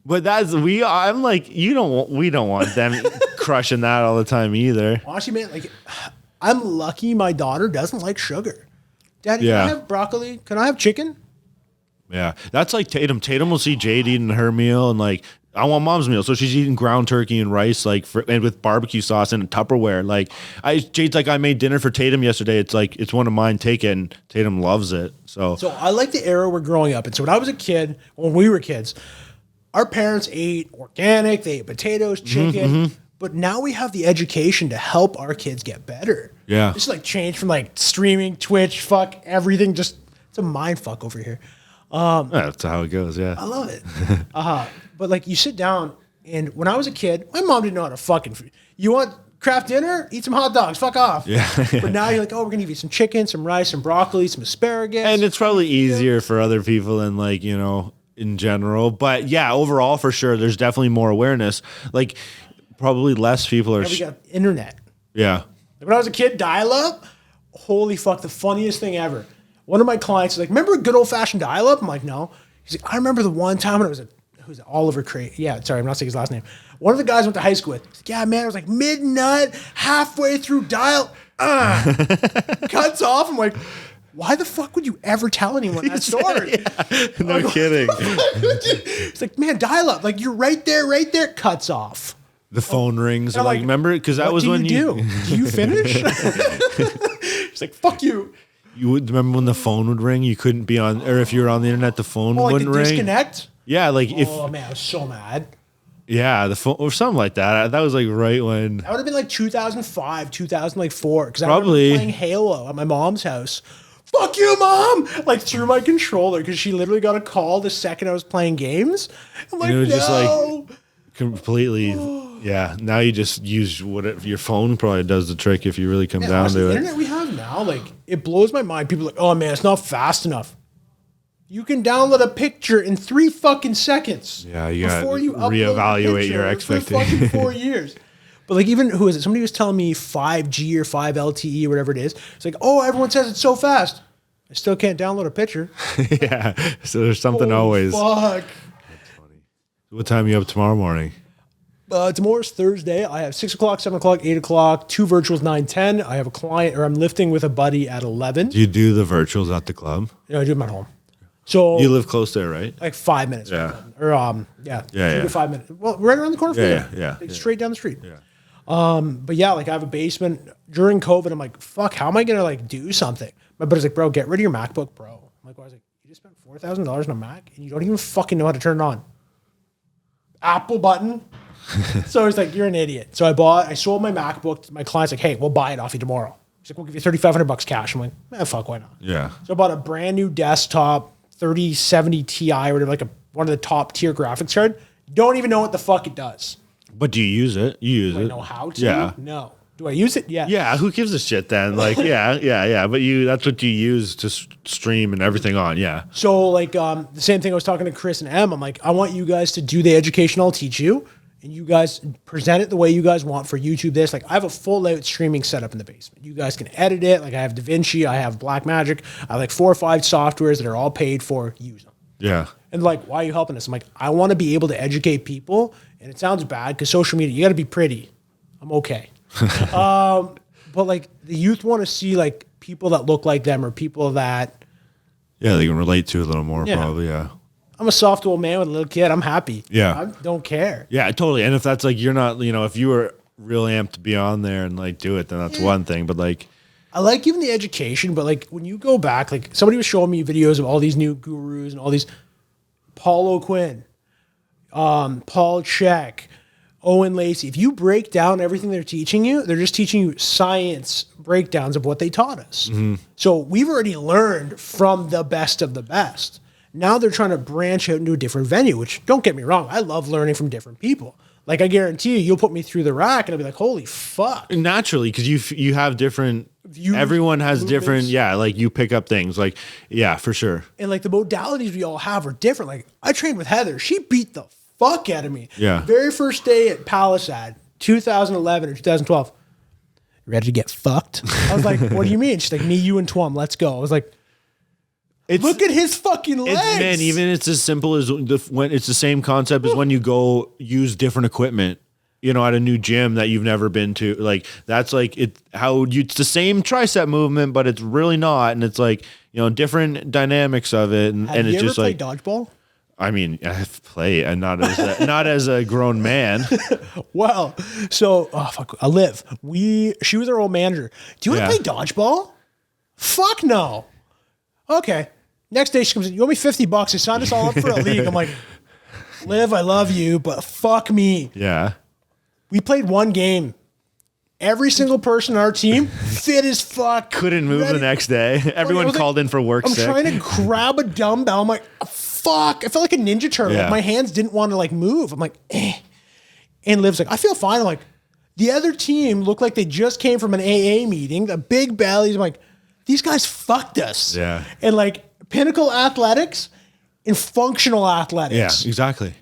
but I'm like, we don't want them crushing that all the time either. honestly, man, like, I'm lucky my daughter doesn't like sugar. Daddy, can I have broccoli? Can I have chicken? Yeah. That's like Tatum. Tatum will see Jade eating her meal and like, I want mom's meal. So she's eating ground turkey and rice, like, and with barbecue sauce and Tupperware. Like, Jade's like, I made dinner for Tatum yesterday. It's like, it's one of mine. Take it. And Tatum loves it. So I like the era we're growing up. And so when I was a kid, when we were kids, our parents ate organic, they ate potatoes, chicken. But now we have the education to help our kids get better. Yeah. This is like change from like streaming, Twitch, fuck everything. Just, it's a mind fuck over here. that's how it goes. Yeah. I love it. But like you sit down, and when I was a kid, my mom didn't know how to fucking food. You want craft dinner? Eat some hot dogs. Fuck off. Yeah. But now you're like, oh, we're gonna give you some chicken, some rice, some broccoli, some asparagus. And it's probably easier for other people than like, you know, in general. But yeah, overall for sure, there's definitely more awareness. Like probably less people are. We got internet. Yeah. Like when I was a kid, dial-up. Holy fuck, the funniest thing ever. One of my clients is like, remember a good old fashioned dial-up? I'm like, no. He's like, I remember the one time when it was who's it, Oliver Cray. Yeah, sorry, I'm not saying his last name. One of the guys I went to high school with. He's like, yeah, man, it was like midnight, halfway through dial. Cuts off. I'm like, why the fuck would you ever tell anyone that story? No kidding. It's like, man, dial-up. Like, you're right there. Cuts off. The phone rings. I'm Like, like, remember? Because that was when do. Do you finish? It's like, fuck you. You would remember when the phone would ring, you couldn't be on, or if you were on the internet, the phone Oh, like wouldn't the ring. disconnect? Yeah, like if Oh, man, I was so mad. yeah, the phone or something like that. That was like right when That would have been like 2005, 2004. Because I Probably. remember playing Halo at my mom's house. Fuck you, mom! Like through my controller because she literally got a call the second I was playing games. I'm like, it was no. just like completely. Yeah, now you just use your phone probably does the trick if you really come down Honestly, to the it. internet we have now, like it blows my mind. People are like, oh man, it's not fast enough. You can download a picture in 3 fucking seconds. Yeah, you gotta before you upload reevaluate a your picture for expectations. fucking 4 years. But like even who is it? Somebody was telling me 5G or 5 LTE or whatever it is. It's like, oh, everyone says it's so fast. I still can't download a picture. Yeah, so there's something always. Fuck. What time are you up tomorrow morning? Tomorrow's Thursday. I have 6 o'clock, 7 o'clock, 8 o'clock, 2 virtuals, 9, 10. I have a client, or I'm lifting with a buddy at 11. Do you do the virtuals at the club? I do them at home. So You live close there, right? like 5 minutes. Yeah. Or Yeah, 2 yeah. to 5 minutes. Well, right around the corner from Yeah, you. yeah, Like yeah. straight down the street. Yeah. But yeah, like I have a basement. During COVID, I'm like, fuck, how am I gonna like do something? My buddy's like, bro, get rid of your MacBook, bro. I'm like, well, I was like, you just spent $4,000 on a Mac and you don't even fucking know how to turn it on. Apple button. So he's like, you're an idiot. So I sold my MacBook. My client's like, hey, we'll buy it off you tomorrow. He's like, we'll give you $3,500 cash. I'm like, fuck, why not? Yeah. So I bought a brand new desktop, 3070 Ti or whatever, like one of the top tier graphics card. Don't even know what the fuck it does. But do you use it? You use Do it. I know how to? Yeah. No. Do I use it? Yeah. Yeah, who gives a shit then? Like, yeah. But that's what you use to stream and everything on. Yeah. So like the same thing I was talking to Chris and Em. I'm like, I want you guys to do the education I'll teach you. And you guys present it the way you guys want for YouTube. This, like, I have a full out streaming setup in the basement. You guys can edit it. Like, I have DaVinci, I have Blackmagic, I have like 4 or 5 softwares that are all paid for. Use them. Yeah. And like, why are you helping us? I'm like, I want to be able to educate people. And it sounds bad because social media, you got to be pretty. I'm okay. But like, the youth want to see like people that look like them or people that. Yeah, they can relate to a little more, Yeah. probably. Yeah. I'm a soft old man with a little kid. I'm happy. Yeah. I don't care. Yeah, totally. And if that's like you're not, if you were real amped to be on there and like do it, then that's one thing. But like, I like giving the education, but like when you go back, like somebody was showing me videos of all these new gurus and all these Paul O'Quinn, Paul Chek, Owen Lacey. If you break down everything they're teaching you, they're just teaching you science breakdowns of what they taught us. So we've already learned from the best of the best. Now they're trying to branch out into a different venue, which don't get me wrong. I love learning from different people. Like I guarantee you'll put me through the rack and I'll be like, holy fuck. naturally, because you have different, everyone has different, like you pick up things. Like, yeah, for sure. And like the modalities we all have are different. Like I trained with Heather. She beat the fuck out of me. Yeah. Very first day at Palisade, 2011 or 2012. Ready to get fucked? I was like, what do you mean? She's like, me, you, and Twum, let's go. I was like, look at his fucking legs. It's as simple as when it's the same concept as when you go use different equipment, at a new gym that you've never been to. Like that's like it's the same tricep movement, but it's really not. And it's like, different dynamics of it. And, Have you it's ever just played like, dodgeball? I mean, I play and not as a grown man. Well, so Liv, she was our old manager. Do you want to play dodgeball? Fuck no. Okay. Next day she comes in, you owe me $50. They signed us all up for a league. I'm like, Liv, I love you, but fuck me. Yeah. We played one game. Every single person on our team, fit as fuck. Couldn't move the next day. Everyone called in for work sick. I'm trying to grab a dumbbell. I'm like, fuck. I felt like a Ninja Turtle. Yeah. Like, my hands didn't want to like move. I'm like, eh. And Liv's like, I feel fine. I'm like, the other team looked like they just came from an AA meeting, the big bellies. I'm like, these guys fucked us. Yeah. And like pinnacle athletics and functional athletics. Yeah, exactly.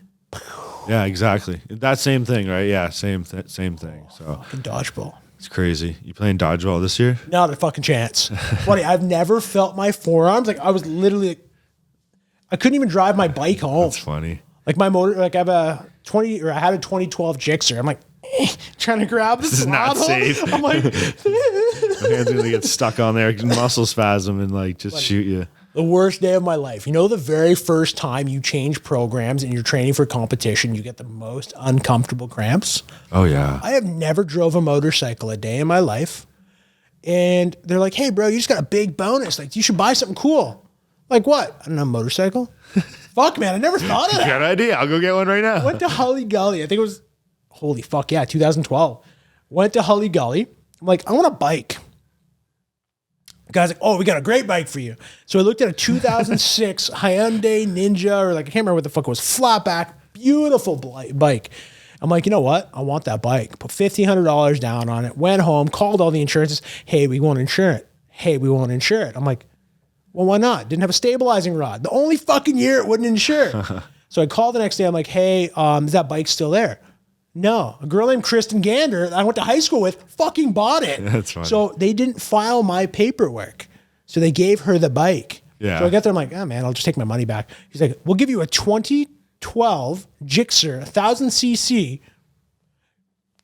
Yeah, exactly. That same thing, right? Yeah, same thing. So Fucking dodgeball. it's crazy. You playing dodgeball this year? Not a fucking chance. Buddy, I've never felt my forearms. Like I was literally like, I couldn't even drive my bike home. That's funny. Like my motor, like I had a 2012 Gixxer. I'm like, trying to grab This is not throttle. safe. I'm like, My hand's gonna get stuck on there, muscle spasm, and like just shoot you. the worst day of my life. You know, the very first time you change programs and you're training for competition, you get the most uncomfortable cramps. Oh yeah. I have never drove a motorcycle a day in my life. And they're like, hey bro, you just got a big bonus. Like you should buy something cool. Like what? I don't know, motorcycle? Fuck man, I never thought of that. Good idea. I'll go get one right now. Went to Hully Gully. I think it was, holy fuck yeah, 2012. Went to Hully Gully. I'm like, I want a bike. The guy's like, oh, we got a great bike for you. So I looked at a 2006 Hyundai Ninja, or like, I can't remember what the fuck it was, flatback, beautiful bike. I'm like, you know what? I want that bike. Put $1,500 down on it. Went home, called all the insurances. Hey, we won't insure it. Hey, we won't insure it. I'm like, well, why not? Didn't have a stabilizing rod. The only fucking year it wouldn't insure. So I called the next day. I'm like, hey, is that bike still there? No. A girl named Kristen Gander that I went to high school with fucking bought it. That's funny. So they didn't file my paperwork. So they gave her the bike. Yeah. So I got there. I'm like, oh man, I'll just take my money back. He's like, we'll give you a 2012 Gixxer 1000cc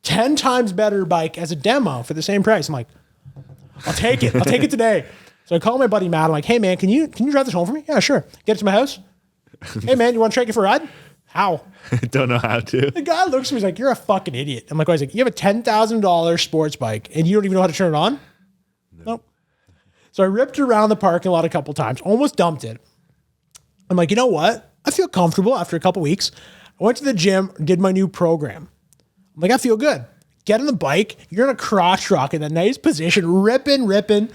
10 times better bike as a demo for the same price. I'm like, I'll take it. I'll take it today. So I call my buddy Matt. I'm like, hey man, can you drive this home for me? Yeah, sure. Get it to my house. Hey man, you want to take it for a ride? How? Don't know how to. The guy looks at me, he's like, you're a fucking idiot. I'm like, he's like, you have a $10,000 sports bike and you don't even know how to turn it on? Nope. So I ripped around the parking lot a couple times, almost dumped it. I'm like, you know what? I feel comfortable after a couple weeks. I went to the gym, did my new program. I'm like, I feel good. Get on the bike. You're in a crotch rock in a nice position, ripping.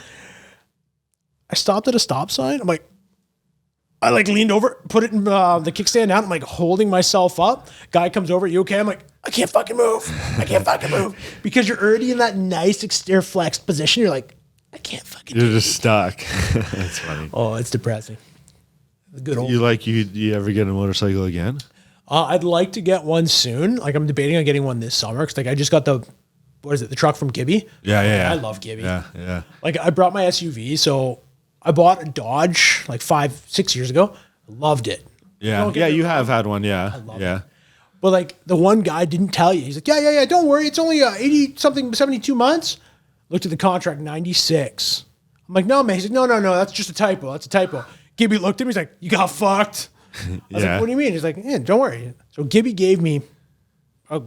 I stopped at a stop sign. I'm like, I like leaned over, put it in the kickstand down. I'm like holding myself up. Guy comes over. You okay? I'm like, I can't fucking move. Because you're already in that nice exterior flexed position. You're like, I can't fucking You're just stuck. That's funny. Oh, it's depressing. The good old. You ever get a motorcycle again? I'd like to get one soon. Like I'm debating on getting one this summer. Cause like I just got the truck from Gibby. Yeah. I love Gibby. Yeah. Like I brought my SUV. So I bought a Dodge like 5-6 years ago. Loved it. Yeah. Yeah. You have had one. Yeah. love it. But like the one guy didn't tell you. He's like, yeah. Don't worry. It's only 80 something, 72 months. Looked at the contract, 96. I'm like, no, man. He's like, no. That's just a typo. That's a typo. Gibby looked at me. He's like, you got fucked. I was like, what do you mean? He's like, yeah, don't worry. So Gibby gave me a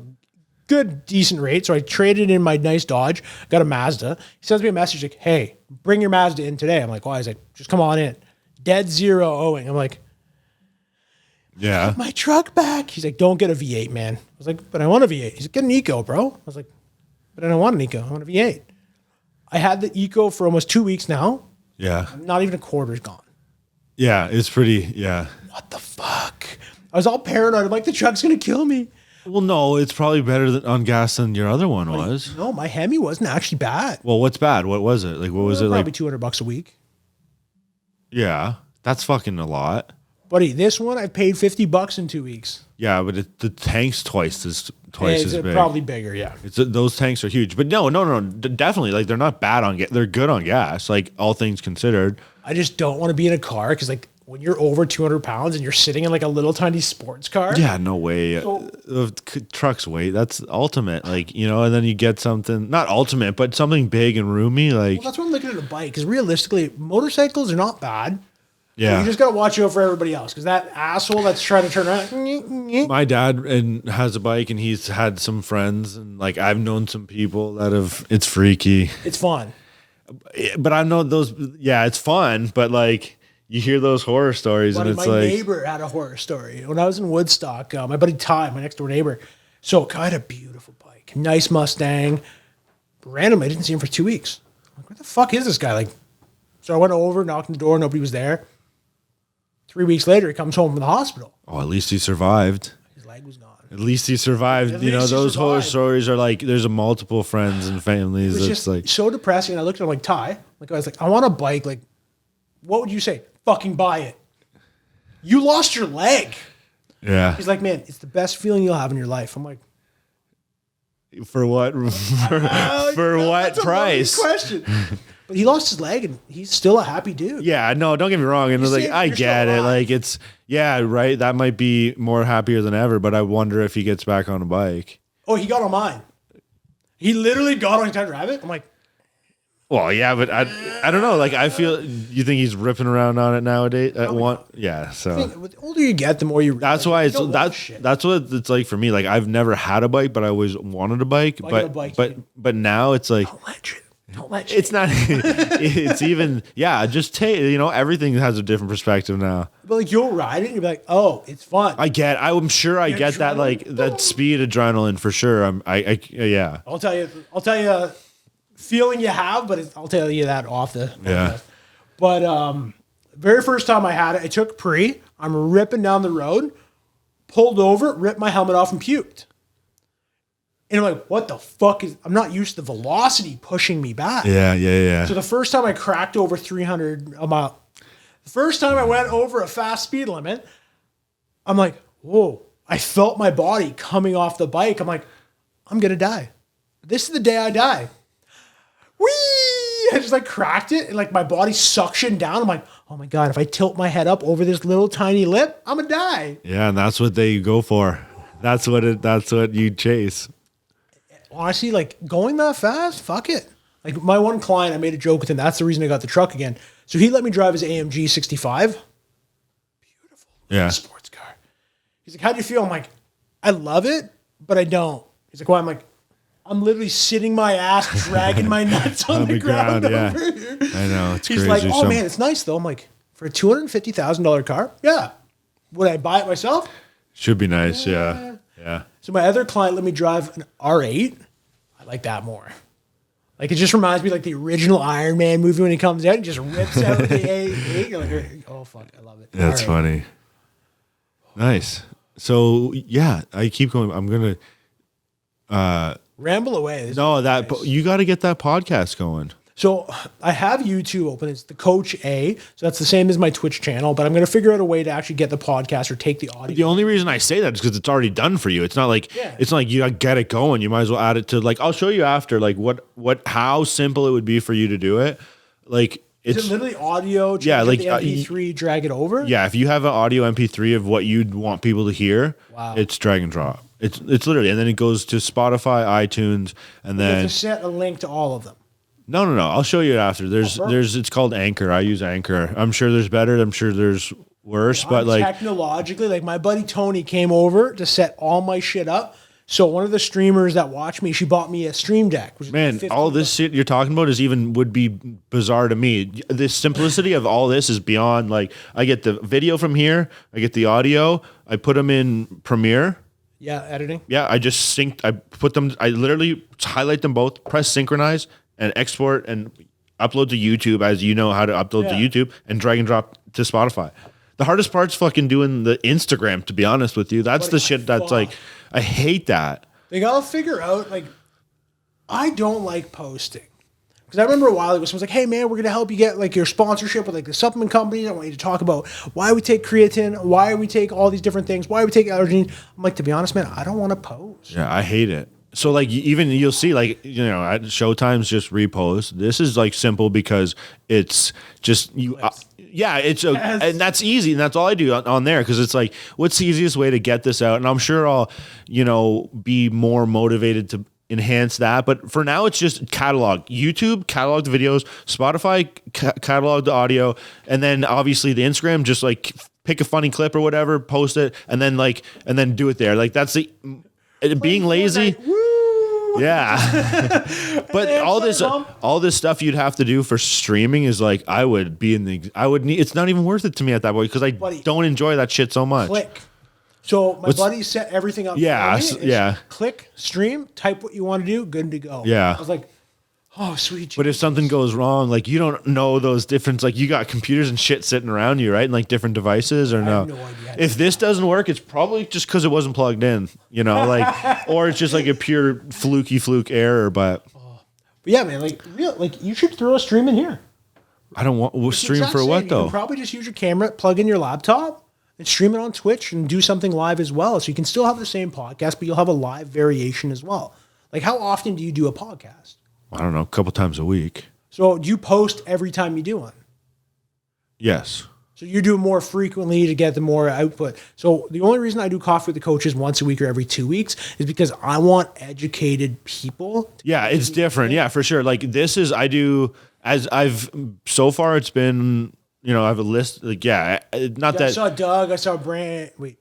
good, decent rate. So I traded in my nice Dodge, got a Mazda. He sends me a message like, hey, bring your Mazda in today. I'm like, why? He's like, just come on in. Dead zero owing. I'm like, yeah. my truck back. He's like, don't get a V8, man. I was like, but I want a V8. He's like, get an Eco, bro. I was like, but I don't want an Eco. I want a V8. I had the Eco for almost 2 weeks now. Yeah. Not even a quarter's gone. Yeah. It's pretty. Yeah. What the fuck? I was all paranoid. I'm like, the truck's going to kill me. Well, no, it's probably better on gas than your other one was. No, my Hemi wasn't actually bad. Well, what's bad? What was it? Like, what was it like? Probably $200 a week. Yeah. That's fucking a lot. Buddy, this one I paid $50 in 2 weeks. Yeah, but the tank's twice as big. Probably bigger, yeah. Those tanks are huge, but no, definitely. Like they're not bad on gas. They're good on gas. Like all things considered. I just don't want to be in a car because like when you're over 200 pounds and you're sitting in like a little tiny sports car. Yeah, no way. So- Truck's weight, that's ultimate. Like, you know, and then you get something, not ultimate, but something big and roomy. Like, Well, that's why I'm looking at a bike, because realistically, motorcycles are not bad. yeah. You just got to watch out for everybody else, because that asshole that's trying to turn around. My dad has a bike, and he's had some friends, and like I've known some people that have. It's freaky, It's fun. but I know those. Yeah, it's fun, but like you hear those horror stories, Buddy, and it's my like, neighbor had a horror story. When I was in Woodstock, my buddy Ty, my next door neighbor, so I had a beautiful bike, nice Mustang. Randomly, I didn't see him for 2 weeks. I'm like, where the fuck is this guy? Like, so I went over, knocked on the door, nobody was there. 3 weeks later, he comes home from the hospital. oh, at least he survived. His leg was gone. At least he survived. At You know, least he those horror survived. stories are like there's a multiple friends and families. It was It's just like, so depressing. And I looked at him like, Ty, like I was like, I want a bike. Like, what would you say? Fucking buy it. You lost your leg. yeah, He's like, man, it's the best feeling you'll have in your life. I'm like, for what? For what that's a price? lovely question. But he lost his leg, and he's still a happy dude. Yeah, no, don't get me wrong. And You like, see, I you're get still it. alive. Like, it's, yeah, right. That might be more happier than ever, but I wonder if he gets back on a bike. Oh, he got on mine. He literally got on Untitled Rabbit. I'm like, Well, yeah, but I don't know. Like, I feel, you think he's ripping around on it nowadays? Yeah, so. the older you get, the more you. That's realize why you it's don't want shit. that's what it's like for me. Like, I've never had a bike, but I always wanted a bike. I got But a bike, but you- but now it's like, Don't let you. it's not. It's even, yeah. Just take, you know, everything has a different perspective now. But like you'll ride it, and you'll be like, oh, it's fun. I'm sure I get that, like that speed adrenaline for sure. Yeah. I'll tell you, feeling you have, but I'll tell you that off the. Yeah. But very first time I had it, I took pre. I'm ripping down the road, pulled over, ripped my helmet off, and puked. And I'm like, what the fuck is? I'm not used to the velocity pushing me back. Yeah. So the first time I cracked over 300 a mile, the first time I went over a fast speed limit, I'm like, whoa! I felt my body coming off the bike. I'm like, I'm gonna die. This is the day I die. Whee! I just like cracked it, and like my body suctioned down. I'm like, oh my god! If I tilt my head up over this little tiny lip, I'm gonna die. Yeah, and that's what they go for. That's what you chase. Honestly, like going that fast, fuck it. Like my one client, I made a joke with him. That's the reason I got the truck again. So he let me drive his AMG 65. Yeah. Sports car. He's like, how do you feel? I'm like, I love it, but I don't. He's like, why? I'm like, I'm literally sitting my ass, dragging my nuts on the ground yeah. over here. I know, it's He's crazy. like, oh man, it's nice though. I'm like, for a $250,000 car? Yeah. Would I buy it myself? Should be nice. Yeah. So my other client let me drive an R8. I like that more. Like it just reminds me like the original Iron Man movie when he comes out and just rips out the A8. You're like, oh fuck, I love it. That's R8. funny. Nice. So yeah, I keep going. I'm gonna. Ramble away. This No, is that nice. you got to get that podcast going. So I have YouTube open. It's the Coach A. So that's the same as my Twitch channel, but I'm going to figure out a way to actually get the podcast or take the audio. The only reason I say that is because it's already done for you. It's not like Yeah. it's not like you gotta get it going. You might as well add it to, like, I'll show you after, like how simple it would be for you to do it. Like Is it's it literally audio? Yeah, change like, the MP3, drag it over. yeah. If you have an audio MP3 of what you'd want people to hear, Wow. it's drag and drop. It's literally, and then it goes to Spotify, iTunes, and You have then to set a link to all of them. no. I'll show you it after. perfect. It's called Anchor. I use Anchor. I'm sure there's better. I'm sure there's worse, but like, technologically, like my buddy Tony came over to set all my shit up. So one of the streamers that watch me, she bought me a Stream Deck. Which is man, like all $15. this shit you're talking about would be bizarre to me. The simplicity of all this is beyond. Like, I get the video from here, I get the audio, I put them in Premiere. Yeah, editing. Yeah, I just synced. I put them. I literally highlight them both, press synchronize, and export and upload to YouTube, as you know how to upload to Yeah. YouTube, and drag and drop to Spotify. The hardest part's fucking doing the Instagram. To be honest with you, that's the shit that's like, I hate that. They gotta figure out, like, I don't like posting. Because I remember a while ago, someone's like, hey man, we're gonna help you get like your sponsorship with like the supplement company. I want you to talk about why we take creatine, why we take all these different things, why we take allergen. I'm like, to be honest, man, I don't want to post. Yeah, I hate it. So like even you'll see like at Showtime's just repost. This is like simple because it's just you. And that's easy, and that's all I do on there because it's like, what's the easiest way to get this out? And I'm sure I'll be more motivated to enhance that. But for now, it's just catalog. YouTube catalog the videos, Spotify catalog the audio, and then obviously the Instagram just like pick a funny clip or whatever, post it, and then do it there. Like that's the being lazy. Yeah. But all this stuff you'd have to do for streaming is like it's not even worth it to me at that point because I don't enjoy that shit so much. Click. So my buddy set everything up. Yeah. Click, stream, type what you want to do, good to go. Yeah. I was like, oh, sweet Jesus. But if something goes wrong, like you don't know those different, like you got computers and shit sitting around you, right? And like different devices or no? I have no idea. If this doesn't work, it's probably just because it wasn't plugged in, or it's just like a pure fluke error. But yeah, man, like you should throw a stream in here. I don't want stream for what though? You can probably just use your camera, plug in your laptop, and stream it on Twitch and do something live as well. So you can still have the same podcast, but you'll have a live variation as well. Like how often do you do a podcast? I don't know, a couple times a week. So do you post every time you do one? Yes. So you do it more frequently to get the more output. So the only reason I do Coffee with the Coaches once a week or every 2 weeks is because I want educated people. Yeah, it's different. Yeah, for sure. Like so far it's been, I have a list. Like, I saw Doug, I saw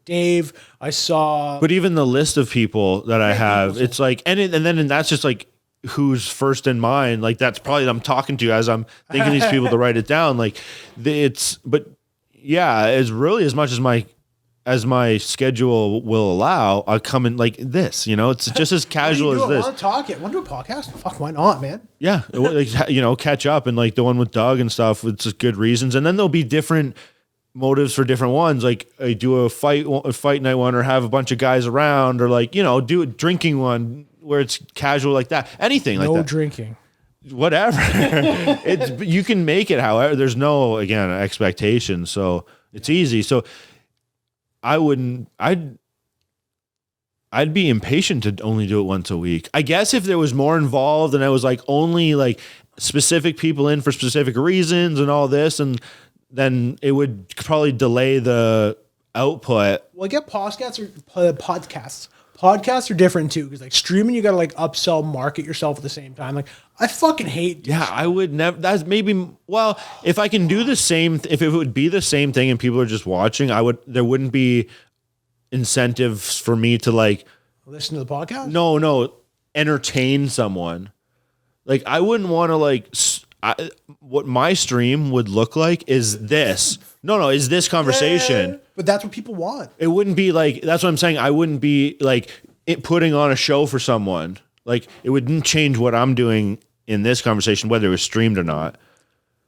Dave, I saw. But even the list of people that I have, it's like, and that's just like, who's first in mind, like that's probably I'm talking to as I'm thinking these people to write it down. Like it's really as much as my schedule will allow, I'll come in like this, it's just as casual as this. Want to do a podcast? Fuck, why not, man? Yeah. Catch up and like the one with Doug and stuff, it's just good reasons. And then there'll be different motives for different ones. Like I do a fight night one or have a bunch of guys around or like, do a drinking one where it's casual like that. Anything like that. No drinking. Whatever. You can make it however. There's no, again, expectation. So it's easy. So I'd be impatient to only do it once a week. I guess if there was more involved and I was like only like specific people in for specific reasons and all this, and then it would probably delay the output. Well, I get podcasts. Podcasts are different too, because like streaming, you got to like upsell, market yourself at the same time. Like I fucking hate. Yeah, I would never. That's maybe. Well, if I can do the same, if it would be the same thing and people are just watching, there wouldn't be incentives for me to like listen to the podcast. No, entertain someone. Like I wouldn't want to like. What my stream would look like is this. Is this conversation. But that's what people want. It wouldn't be like, that's what I'm saying. I wouldn't be like putting on a show for someone. Like it wouldn't change what I'm doing in this conversation, whether it was streamed or not.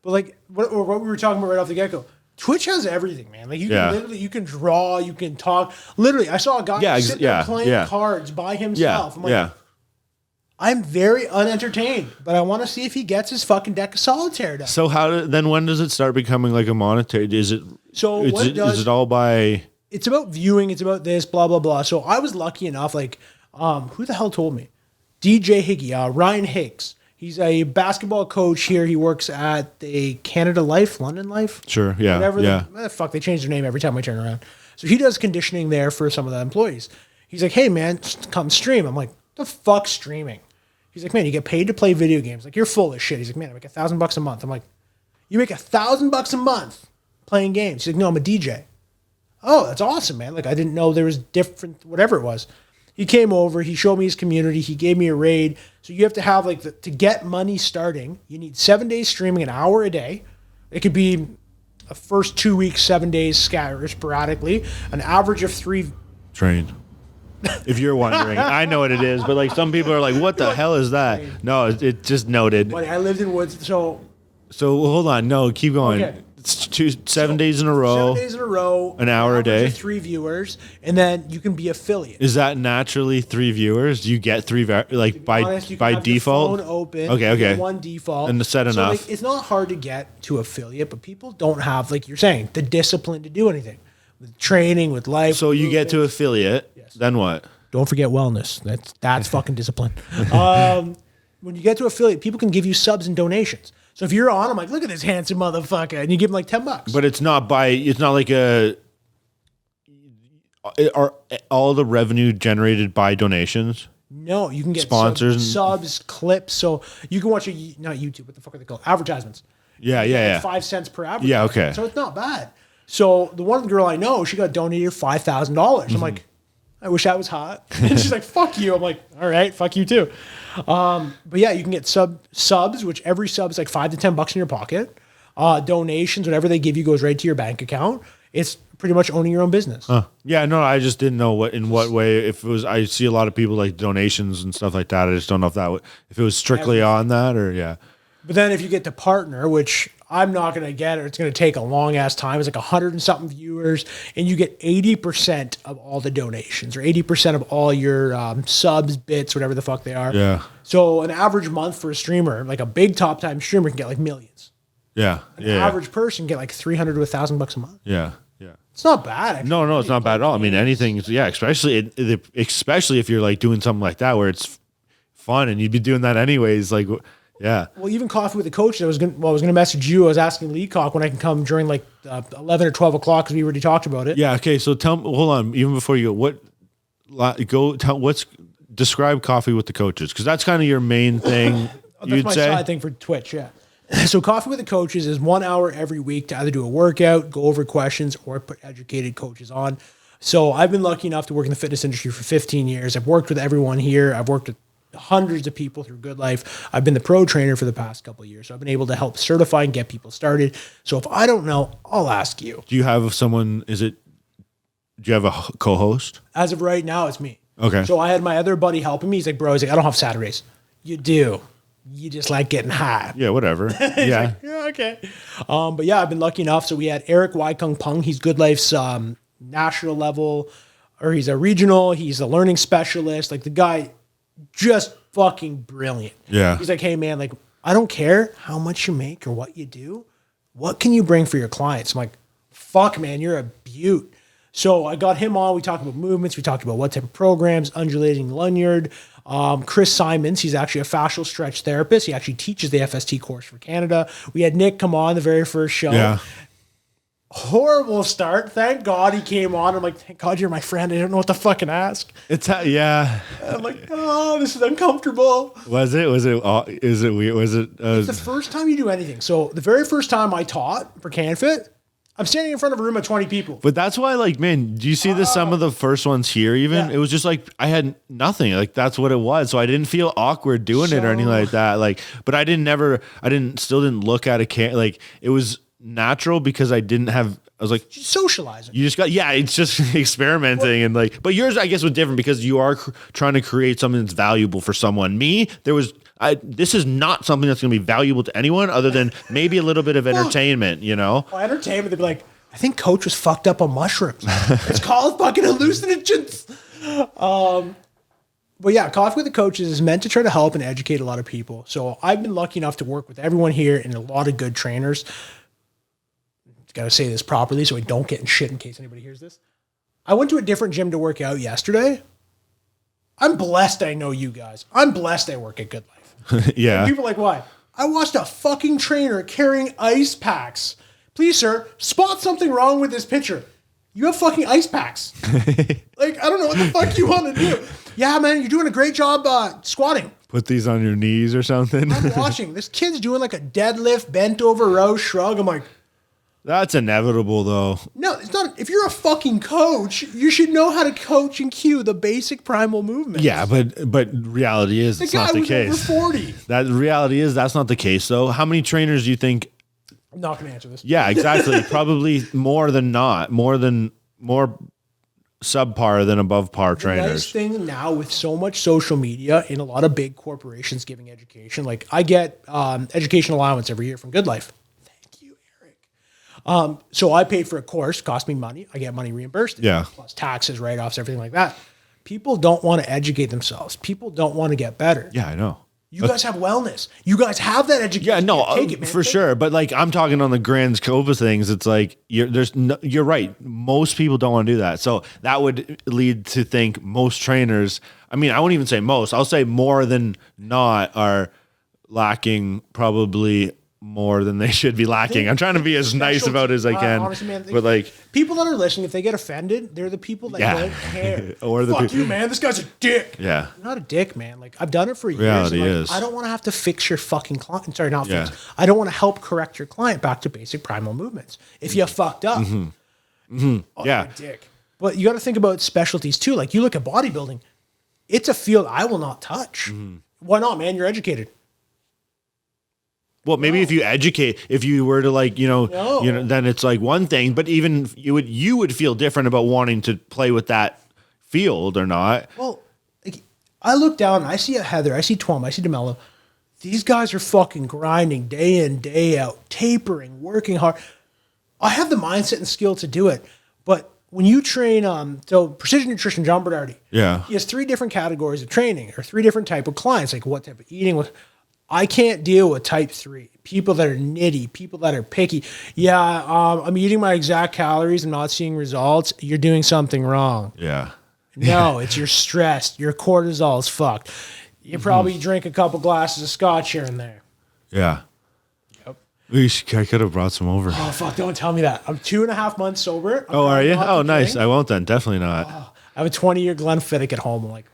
But like what we were talking about right off the get-go, Twitch has everything, man. Like you can literally, you can draw, you can talk. Literally, I saw a guy sitting there playing cards by himself. I'm like, I'm very unentertained, but I want to see if he gets his fucking deck of solitaire done. So then when does it start becoming like a monetary? Is it all by? It's about viewing. It's about this, blah, blah, blah. So I was lucky enough, like, who the hell told me? DJ Higgy, Ryan Higgs. He's a basketball coach here. He works at the Canada Life, London Life. Sure, yeah. Whatever. They change their name every time I turn around. So he does conditioning there for some of the employees. He's like, hey, man, come stream. I'm like, the fuck streaming? He's like, man, you get paid to play video games. Like, you're full of shit. He's like, man, I make $1,000 a month. I'm like, you make $1,000 a month playing games? He's like, no, I'm a DJ. Oh, that's awesome, man. Like, I didn't know there was different, whatever it was. He came over. He showed me his community. He gave me a raid. So you have to have, like, to get money starting, you need 7 days streaming, an hour a day. It could be a first 2 weeks, 7 days scattered sporadically, an average of 3. Trained. If you're wondering, I know what it is, but like some people are like, "What the hell is that?" No, it just noted. Buddy, I lived in woods, so hold on. No, keep going. Okay. It's 7 days in a row. 7 days in a row. An hour a day. 3 viewers, and then you can be affiliate. Is that naturally 3 viewers? Do you get 3 like by default? Your phone open. Okay. One default. And set enough. Like, it's not hard to get to affiliate, but people don't have, like you're saying, the discipline to do anything. With training, with life. So you get to affiliate. Yes. Then what? Don't forget wellness. That's fucking discipline. When you get to affiliate, people can give you subs and donations. So if you're on, I'm like, look at this handsome motherfucker, and you give him like $10. But it's not like are all the revenue generated by donations? No, you can get sponsors, subs, clips. So you can watch not YouTube. What the fuck are they called? Advertisements. Yeah. 5 cents per advertisement. Yeah, okay. So it's not bad. So the one girl I know, she got donated $5,000. I'm like, I wish that was hot. And she's like, fuck you. I'm like, all right, fuck you too. But yeah, you can get subs, which every sub is like $5 to $10 in your pocket. Donations, whatever they give you goes right to your bank account. It's pretty much owning your own business. Yeah, no, I just didn't know in what way. If it was, I see a lot of people like donations and stuff like that. I just don't know if it was strictly on that or yeah. But then if you get to partner, which I'm not going to get, or it's going to take a long ass time, it's like 100 and something viewers, and you get 80% of all the donations or 80% of all your subs, bits, whatever the fuck they are. Yeah. So an average month for a streamer, like a big top time streamer, can get like millions. Yeah. An average person get like $300 to $1,000 a month. Yeah. It's not bad. Actually. No, it's not bad at all. I mean, anything, especially if you're like doing something like that where it's fun and you'd be doing that anyways, like, yeah. Well, even coffee with the coach, I was going to message you. I was asking Leacock when I can come during like 11 or 12 o'clock because we already talked about it. Yeah. Okay. So hold on. Even before you describe coffee with the coaches, because that's kind of your main thing. That's my side thing for Twitch. Yeah. So coffee with the coaches is 1 hour every week to either do a workout, go over questions, or put educated coaches on. So I've been lucky enough to work in the fitness industry for 15 years. I've worked with everyone here. I've worked with hundreds of people through Good Life. I've been the pro trainer for the past couple of years. So I've been able to help certify and get people started. So if I don't know, I'll ask you. Do you have someone, do you have a co-host? As of right now, it's me. Okay. So I had my other buddy helping me. He's like, bro, I don't have Saturdays. You do. You just like getting high. Yeah, whatever. Yeah. Like, yeah, okay. But yeah, I've been lucky enough. So we had Eric Waikung Pung. He's Good Life's national level, or he's a regional. He's a learning specialist. Like the guy, just fucking brilliant. Yeah. He's like, hey man, like I don't care how much you make or what you do. What can you bring for your clients? I'm like, fuck man, you're a beaut. So I got him on. We talked about movements. We talked about what type of programs, undulating lanyard. Chris Simons, he's actually a fascial stretch therapist. He actually teaches the FST course for Canada. We had Nick come on the very first show. Yeah. Horrible start. Thank God he came on. I'm like, thank God you're my friend. I don't know what to fucking ask. Yeah. I'm like, oh, this is uncomfortable. Is it weird? It's the first time you do anything. So the very first time I taught for CanFit, I'm standing in front of a room of 20 people. But that's why, like, man, do you see some of the first ones here even? Yeah. It was just like I had nothing. Like, that's what it was. So I didn't feel awkward doing it or anything like that. Like, but I still didn't look at like, it was natural because I was like socializing. You just it's just experimenting and like, but yours, I guess, was different because you are trying to create something that's valuable for someone. This is not something that's going to be valuable to anyone other than maybe a little bit of entertainment, you know? Well, entertainment, they'd be like, I think Coach was fucked up on mushrooms. It's called fucking hallucinogens. But yeah, Coffee with the Coaches is meant to try to help and educate a lot of people. So I've been lucky enough to work with everyone here and a lot of good trainers. Got to say this properly so I don't get in shit in case anybody hears this. I went to a different gym to work out yesterday. I'm blessed I know you guys. I'm blessed I work at Good Life. Yeah. And people are like, why? I watched a fucking trainer carrying ice packs. Please, sir, spot something wrong with this picture. You have fucking ice packs. Like, I don't know what the fuck you want to do. Yeah, man, you're doing a great job squatting. Put these on your knees or something. I'm watching. This kid's doing like a deadlift, bent over row shrug. I'm like, that's inevitable, though. No, it's not. If you're a fucking coach, you should know how to coach and cue the basic primal movements. Yeah, but reality is it's not the case. Over 40. That reality is that's not the case, though. How many trainers do you think? I'm not going to answer this. Yeah, exactly. Probably more subpar than above par trainers. The nice thing now with so much social media and a lot of big corporations giving education, like I get education allowance every year from Good Life. So I paid for a course, cost me money. I get money reimbursed. Yeah. Plus taxes, write-offs, everything like that. People don't want to educate themselves. People don't want to get better. Yeah, I know. You guys have wellness. You guys have that education. Yeah, no, Take it, man. for sure. But like, I'm talking on the grand scope of things. It's like you're right. Most people don't want to do that. So that would lead to think most trainers. I mean, I won't even say most. I'll say more than not are lacking probably more than they should be lacking. I'm trying to be as nice about it as I can. Honestly, man, but like people that are listening, if they get offended, they're the people that don't care. Or the fuck you, man. This guy's a dick. Yeah. I'm not a dick, man. Like I've done it for years. Reality Like, is. I don't want to have to fix your fucking client. Sorry, not fix. I don't want to help correct your client back to basic primal movements. If you fucked up, oh, yeah, you're a dick. But you got to think about specialties too. Like you look at bodybuilding, it's a field I will not touch. Why not, man? You're educated. Well, maybe if you educate, if you were to like, then it's like one thing, but even you would feel different about wanting to play with that field or not. Well, like, I look down and I see a Heather, I see Twom, I see DeMello. These guys are fucking grinding day in, day out, tapering, working hard. I have the mindset and skill to do it. But when you train, so Precision Nutrition, John Bernardi, he has 3 different categories of training or 3 different type of clients, like what type of eating, I can't deal with type 3, people that are nitty, people that are picky. Yeah, I'm eating my exact calories and not seeing results. You're doing something wrong. Yeah. No, it's you're stressed. Your cortisol is fucked. You probably drink a couple glasses of scotch here and there. Yeah. Yep. I could have brought some over. Oh, fuck, don't tell me that. I'm 2.5 months sober. Oh, are you? Oh, nice. I won't then. Definitely not. I have a 20-year Glenfiddich at home. I'm like,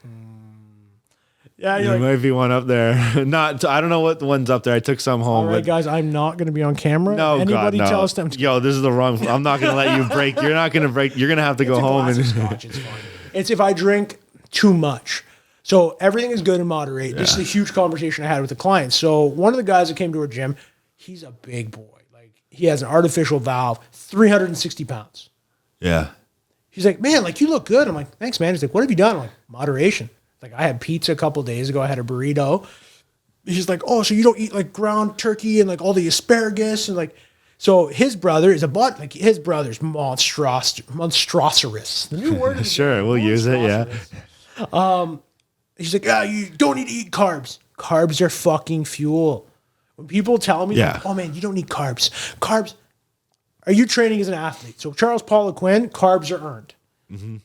yeah, there might be one up there. Not, I don't know what the one's up there. I took some home. All right, guys, I'm not going to be on camera. No, Anybody God, no. tell us them. Yo, this is the wrong. I'm not going to let you break. You're not going to break. You're going to have to go home and. Scotch, it's fine. It's if I drink too much. So everything is good in moderate. This is a huge conversation I had with a client. So one of the guys that came to our gym, he's a big boy. Like he has an artificial valve, 360 pounds. Yeah. He's like, man, like you look good. I'm like, thanks, man. He's like, what have you done? I'm like, moderation. Like I had pizza a couple days ago. I had a burrito. He's like, oh, so you don't eat like ground turkey and like all the asparagus and like. So his brother is like his brother's monstrosirous. The new word. Sure, we'll use it. Yeah. He's like, yeah, you don't need to eat carbs. Carbs are fucking fuel. When people tell me, like, oh man, you don't need carbs. Carbs. Are you training as an athlete? So Charles Paul Quinn, carbs are earned. Mm-hmm.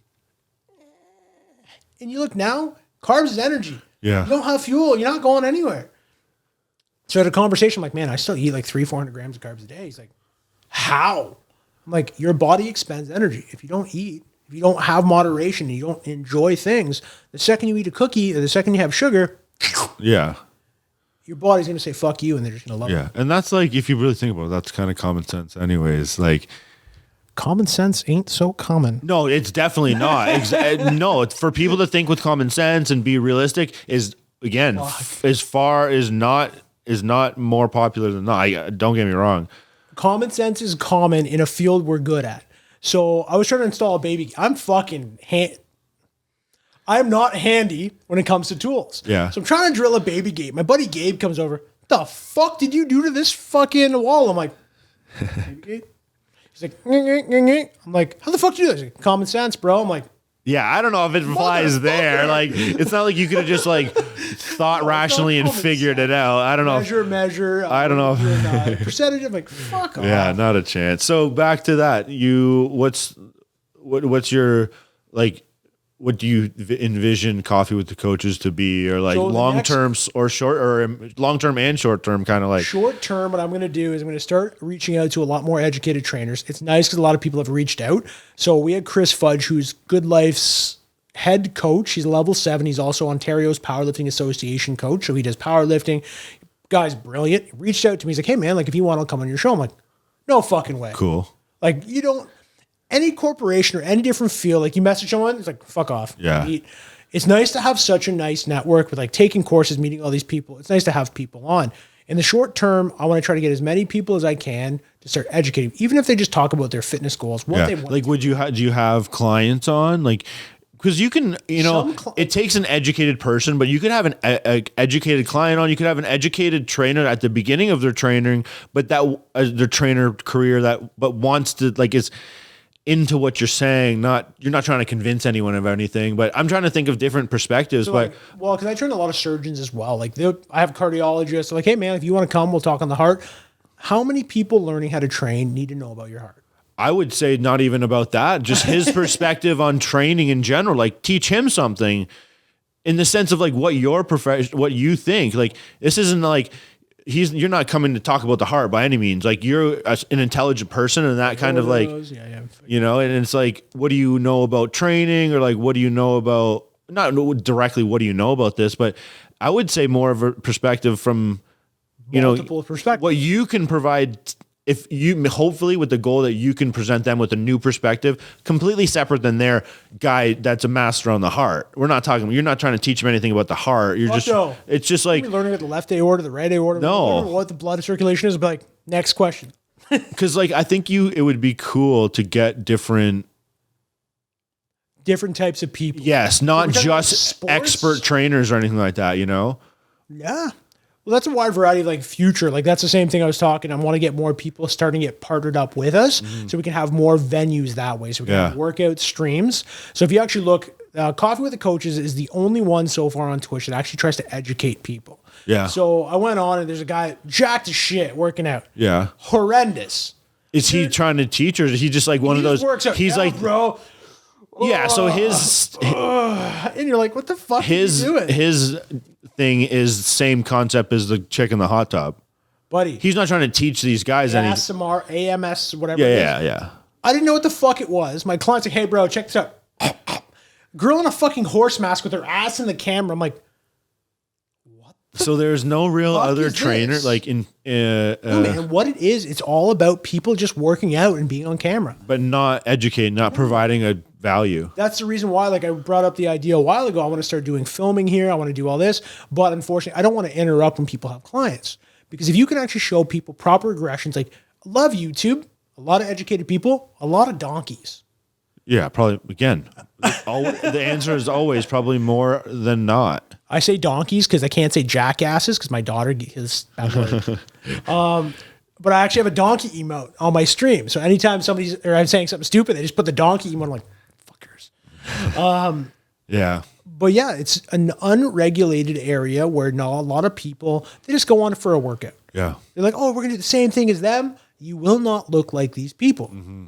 And you look now, carbs is energy. Yeah. You don't have fuel. You're not going anywhere. So I had a conversation, I'm like, man, I still eat like 300-400 grams of carbs a day. He's like, how? I'm like, your body expends energy. If you don't eat, if you don't have moderation, and you don't enjoy things, the second you eat a cookie or the second you have sugar, your body's going to say, fuck you, and they're just going to love it. Yeah. And that's like, if you really think about it, that's kind of common sense anyways. Like, common sense ain't so common. No, it's definitely not. No, it's for people to think with common sense and be realistic is, again, is not more popular than not. Don't get me wrong. Common sense is common in a field we're good at. So I was trying to install a baby. I'm not handy when it comes to tools. Yeah. So I'm trying to drill a baby gate. My buddy Gabe comes over. What the fuck did you do to this fucking wall? I'm like, baby gate? He's like, I'm like, how the fuck did you do this? Like, common sense, bro. I'm like, yeah, I don't know if it applies there. Like, it's not like you could have just like thought rationally and figured it out. I don't know. Measure. I don't know. Percentage. I'm like, fuck off. Yeah, not a chance. So back to that. What's your, like, what do you envision Coffee with the Coaches to be, or like long-term or short, or long-term and short-term kind of like? Short-term, what I'm going to do is I'm going to start reaching out to a lot more educated trainers. It's nice because a lot of people have reached out. So we had Chris Fudge, who's Good Life's head coach. He's level 7. He's also Ontario's Powerlifting Association coach. So he does powerlifting. Guy's brilliant. He reached out to me. He's like, hey man, like if you want, I'll come on your show. I'm like, no fucking way. Cool. Like you don't, any corporation or any different field, like you message someone, it's like, fuck off. Yeah. It's nice to have such a nice network with like taking courses, meeting all these people. It's nice to have people on. In the short term, I want to try to get as many people as I can to start educating, even if they just talk about their fitness goals, what they want. Like, do you have clients on? Like, because you can, it takes an educated person, but you could have an educated client on. You could have an educated trainer at the beginning of their training, but that their trainer career but wants to like is. into what you're saying. You're not trying to convince anyone of anything, but I'm trying to think of different perspectives. So but because I train a lot of surgeons as well. Like I have cardiologists. Like, hey man, if you want to come, we'll talk on the heart. How many people learning how to train need to know about your heart? I would say not even about that. Just his perspective on training in general. Like, teach him something in the sense of like what your profession, what you think. Like, this isn't like you're not coming to talk about the heart by any means. Like, you're an intelligent person, and that kind of like, you know, and it's like, what do you know about training, or like, what do you know about, not directly, what do you know about this, but I would say more of a perspective from, multiple perspectives, what you can provide. If you, hopefully with the goal that you can present them with a new perspective, completely separate than their guy that's a master on the heart. You're not trying to teach them anything about the heart. It's just like learning about the left aorta, the right aorta, what the blood circulation is. But like, next question. Because like, I think it would be cool to get different types of people. Yes, not just expert trainers or anything like that, you know? Yeah. Well, that's a wide variety of like future. Like, that's the same thing I was talking. I want to get more people starting to get partnered up with us so we can have more venues that way. So we can have workout streams. So if you actually look, Coffee with the Coaches is the only one so far on Twitch that actually tries to educate people. Yeah. So I went on and there's a guy jacked as shit working out. Yeah. Horrendous. Is he trying to teach, or is he just like one of those? Works out. He's like, bro. Yeah. So and you're like, what the fuck are you doing? His thing is the same concept as the chick in the hot tub. Buddy. He's not trying to teach these guys anything. ASMR, AMS, whatever Yeah. I didn't know what the fuck it was. My client's like, hey, bro, check this out. Girl in a fucking horse mask with her ass in the camera. I'm like, what? So there's no real other trainer this? like in. No, man, what it is, it's all about people just working out and being on camera. But not educating, not providing a value. That's the reason why, like, I brought up the idea a while ago. I want to start doing filming here. I want to do all this. But unfortunately, I don't want to interrupt when people have clients. Because if you can actually show people proper regressions, like, I love YouTube, a lot of educated people, a lot of donkeys. Yeah, probably, again, the answer is always probably more than not. I say donkeys because I can't say jackasses because my daughter is that word. But I actually have a donkey emote on my stream. So anytime I'm saying something stupid, they just put the donkey emote. I'm like, fuckers. Yeah. But yeah, it's an unregulated area where not a lot of people, they just go on for a workout. Yeah. They're like, oh, we're going to do the same thing as them. You will not look like these people. Mm-hmm.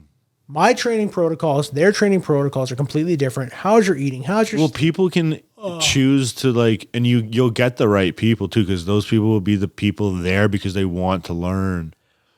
My training protocols, their training protocols are completely different. How's your eating? Well, people can choose to like, and you'll get the right people too, because those people will be the people there because they want to learn,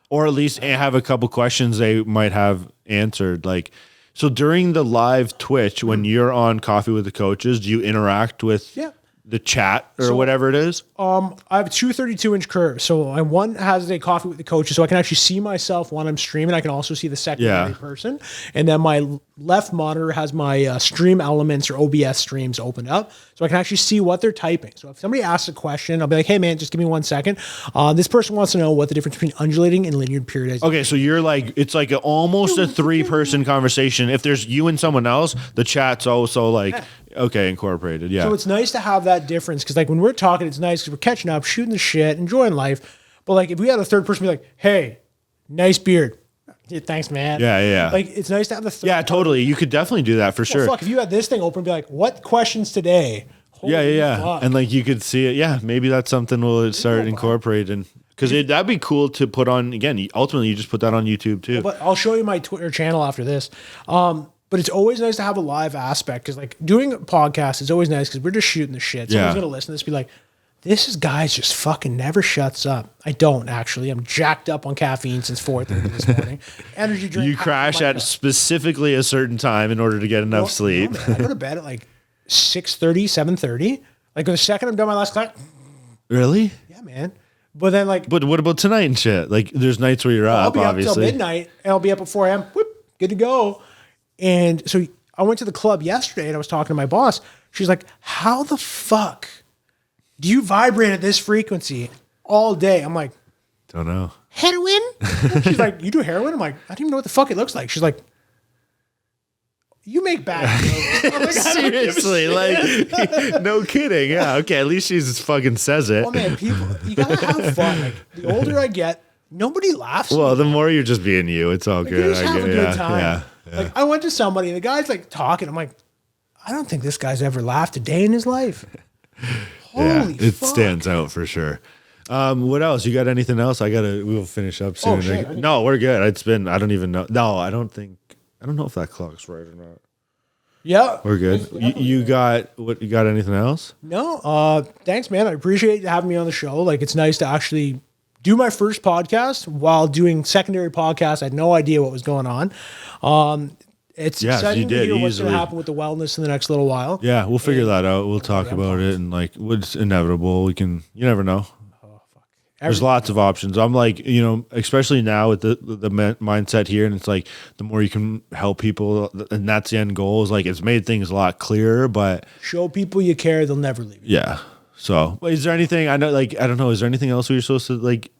or at least have a couple questions they might have answered. Like, so during the live Twitch, when you're on Coffee with the Coaches, do you interact with the chat or whatever it is? I have two 32-inch curves. So one has a Coffee with the Coaches, so I can actually see myself when I'm streaming. I can also see the secondary person. And then my left monitor has my stream elements or OBS streams opened up, so I can actually see what they're typing. So if somebody asks a question, I'll be like, hey man, just give me 1 second. This person wants to know what the difference between undulating and linear periodization. Okay, so you're like, it's like almost a 3-person conversation. If there's you and someone else, the chat's also like, okay, incorporated. Yeah. So it's nice to have that difference, because like when we're talking, it's nice because we're catching up, shooting the shit, enjoying life. But like if we had a third person be like, hey, nice beard. Yeah, thanks, man. Yeah. Like, it's nice to have the third Yeah, totally. You could definitely do that for sure. Fuck, if you had this thing open, be like, what questions today? Holy fuck. And like you could see it. Yeah, maybe that's something we'll start incorporating. Because that'd be cool to put on, again, ultimately you just put that on YouTube too. But I'll show you my Twitter channel after this. But it's always nice to have a live aspect, because like doing a podcast is always nice because we're just shooting the shit. Someone's going to listen to this, be like, this guy's just fucking never shuts up. I don't actually. I'm jacked up on caffeine since 4:30 this morning. Energy drink. You crash at specifically a certain time in order to get enough sleep. No, man, I go to bed at like 6:30, 7:30. Like the second I'm done my last class. Really? Yeah, man. But then like. But what about tonight and shit? Like there's nights where you're up, I'll be obviously. up till midnight and I'll be up at 4 a.m. Whoop, good to go. And so I went to the club yesterday and I was talking to my boss. She's like, how the fuck do you vibrate at this frequency all day? I'm like, don't know. Heroin? She's like, you do heroin? I'm like, I don't even know what the fuck it looks like. She's like, you make bad jokes. I'm like, seriously, like, no kidding. Yeah, okay, at least she just fucking says it. Oh man, people, you gotta have fun. Like, the older I get, nobody laughs. Well, the more you're just being you, it's all good. You just have a good time. Like I went to somebody and the guy's like talking. I'm like, I don't think this guy's ever laughed a day in his life. Holy it fuck. stands out for sure. What else? You got anything else? We'll finish up soon. Oh, shit. No, we're good. I don't even know. No, I don't know if that clock's right or not. Yeah. We're good. You got anything else? No. Thanks, man. I appreciate having me on the show. Like it's nice to actually do my first podcast while doing secondary podcasts. I had no idea what was going on. It's exciting to hear what's going to happen with the wellness in the next little while. Yeah, we'll figure that out. We'll talk about it and like what's inevitable. You never know. There's lots of options. I'm like, especially now with the mindset here, and it's like the more you can help people, and that's the end goal. Is like it's made things a lot clearer. But show people you care; they'll never leave you. Yeah. So, is there anything I know? Like, I don't know. Is there anything else we were supposed to like?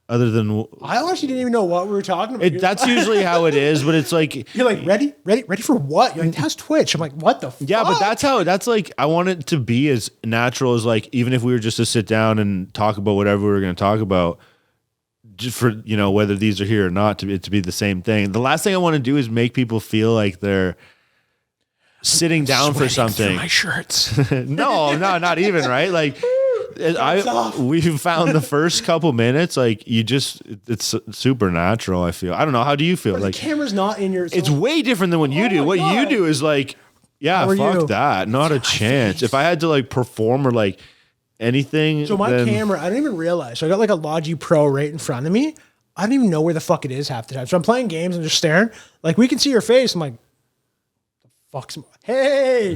Other than I actually didn't even know what we were talking about. That's usually how it is, but it's like you're like ready for what? You're like, how's Twitch? I'm like, what the fuck? Yeah, but that's like I want it to be as natural as like even if we were just to sit down and talk about whatever we were going to talk about, just for whether these are here or not, to be the same thing. The last thing I want to do is make people feel like they're sitting down for something. Through my shirts. No, not even right. Like we've found the first couple minutes, like it's super natural. I feel. I don't know. How do you feel? But like the camera's not in your. It's way different than what you do. What you do is like, yeah, fuck that. Not a chance. If I had to like perform or like anything. So my camera, I didn't even realize. So I got like a Logi Pro right in front of me. I don't even know where the fuck it is half the time. So I'm playing games and just staring. Like we can see your face. I'm like, hey,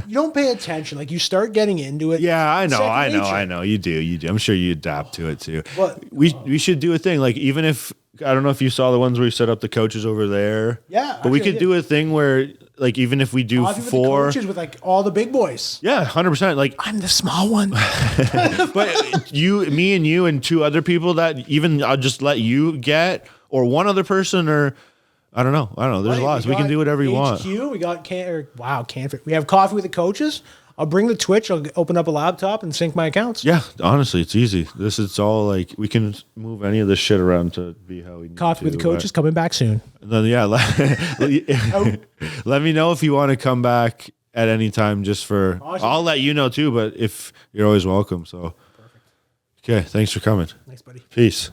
you don't pay attention. Like you start getting into it. Yeah, I know. You do. I'm sure you adapt to it too. But we should do a thing. Like even if, I don't know if you saw the ones where we set up the coaches over there. Yeah. But we could do a thing where like, even if we do four. Coaches with like all the big boys. Yeah, 100%. Like I'm the small one. But me and you and two other people that even I'll just let you get, or one other person, or I don't know. There's lots. We can do whatever you want. HQ, we got Canfit. We have coffee with the coaches. I'll bring the Twitch. I'll open up a laptop and sync my accounts. Yeah, honestly, it's easy. It's all like we can move any of this shit around to be how we need Coffee with the coaches coming back soon. And then let me know if you want to come back at any time. Just for I'll let you know too. But if you're always welcome. So, okay, thanks for coming. Thanks, buddy. Peace.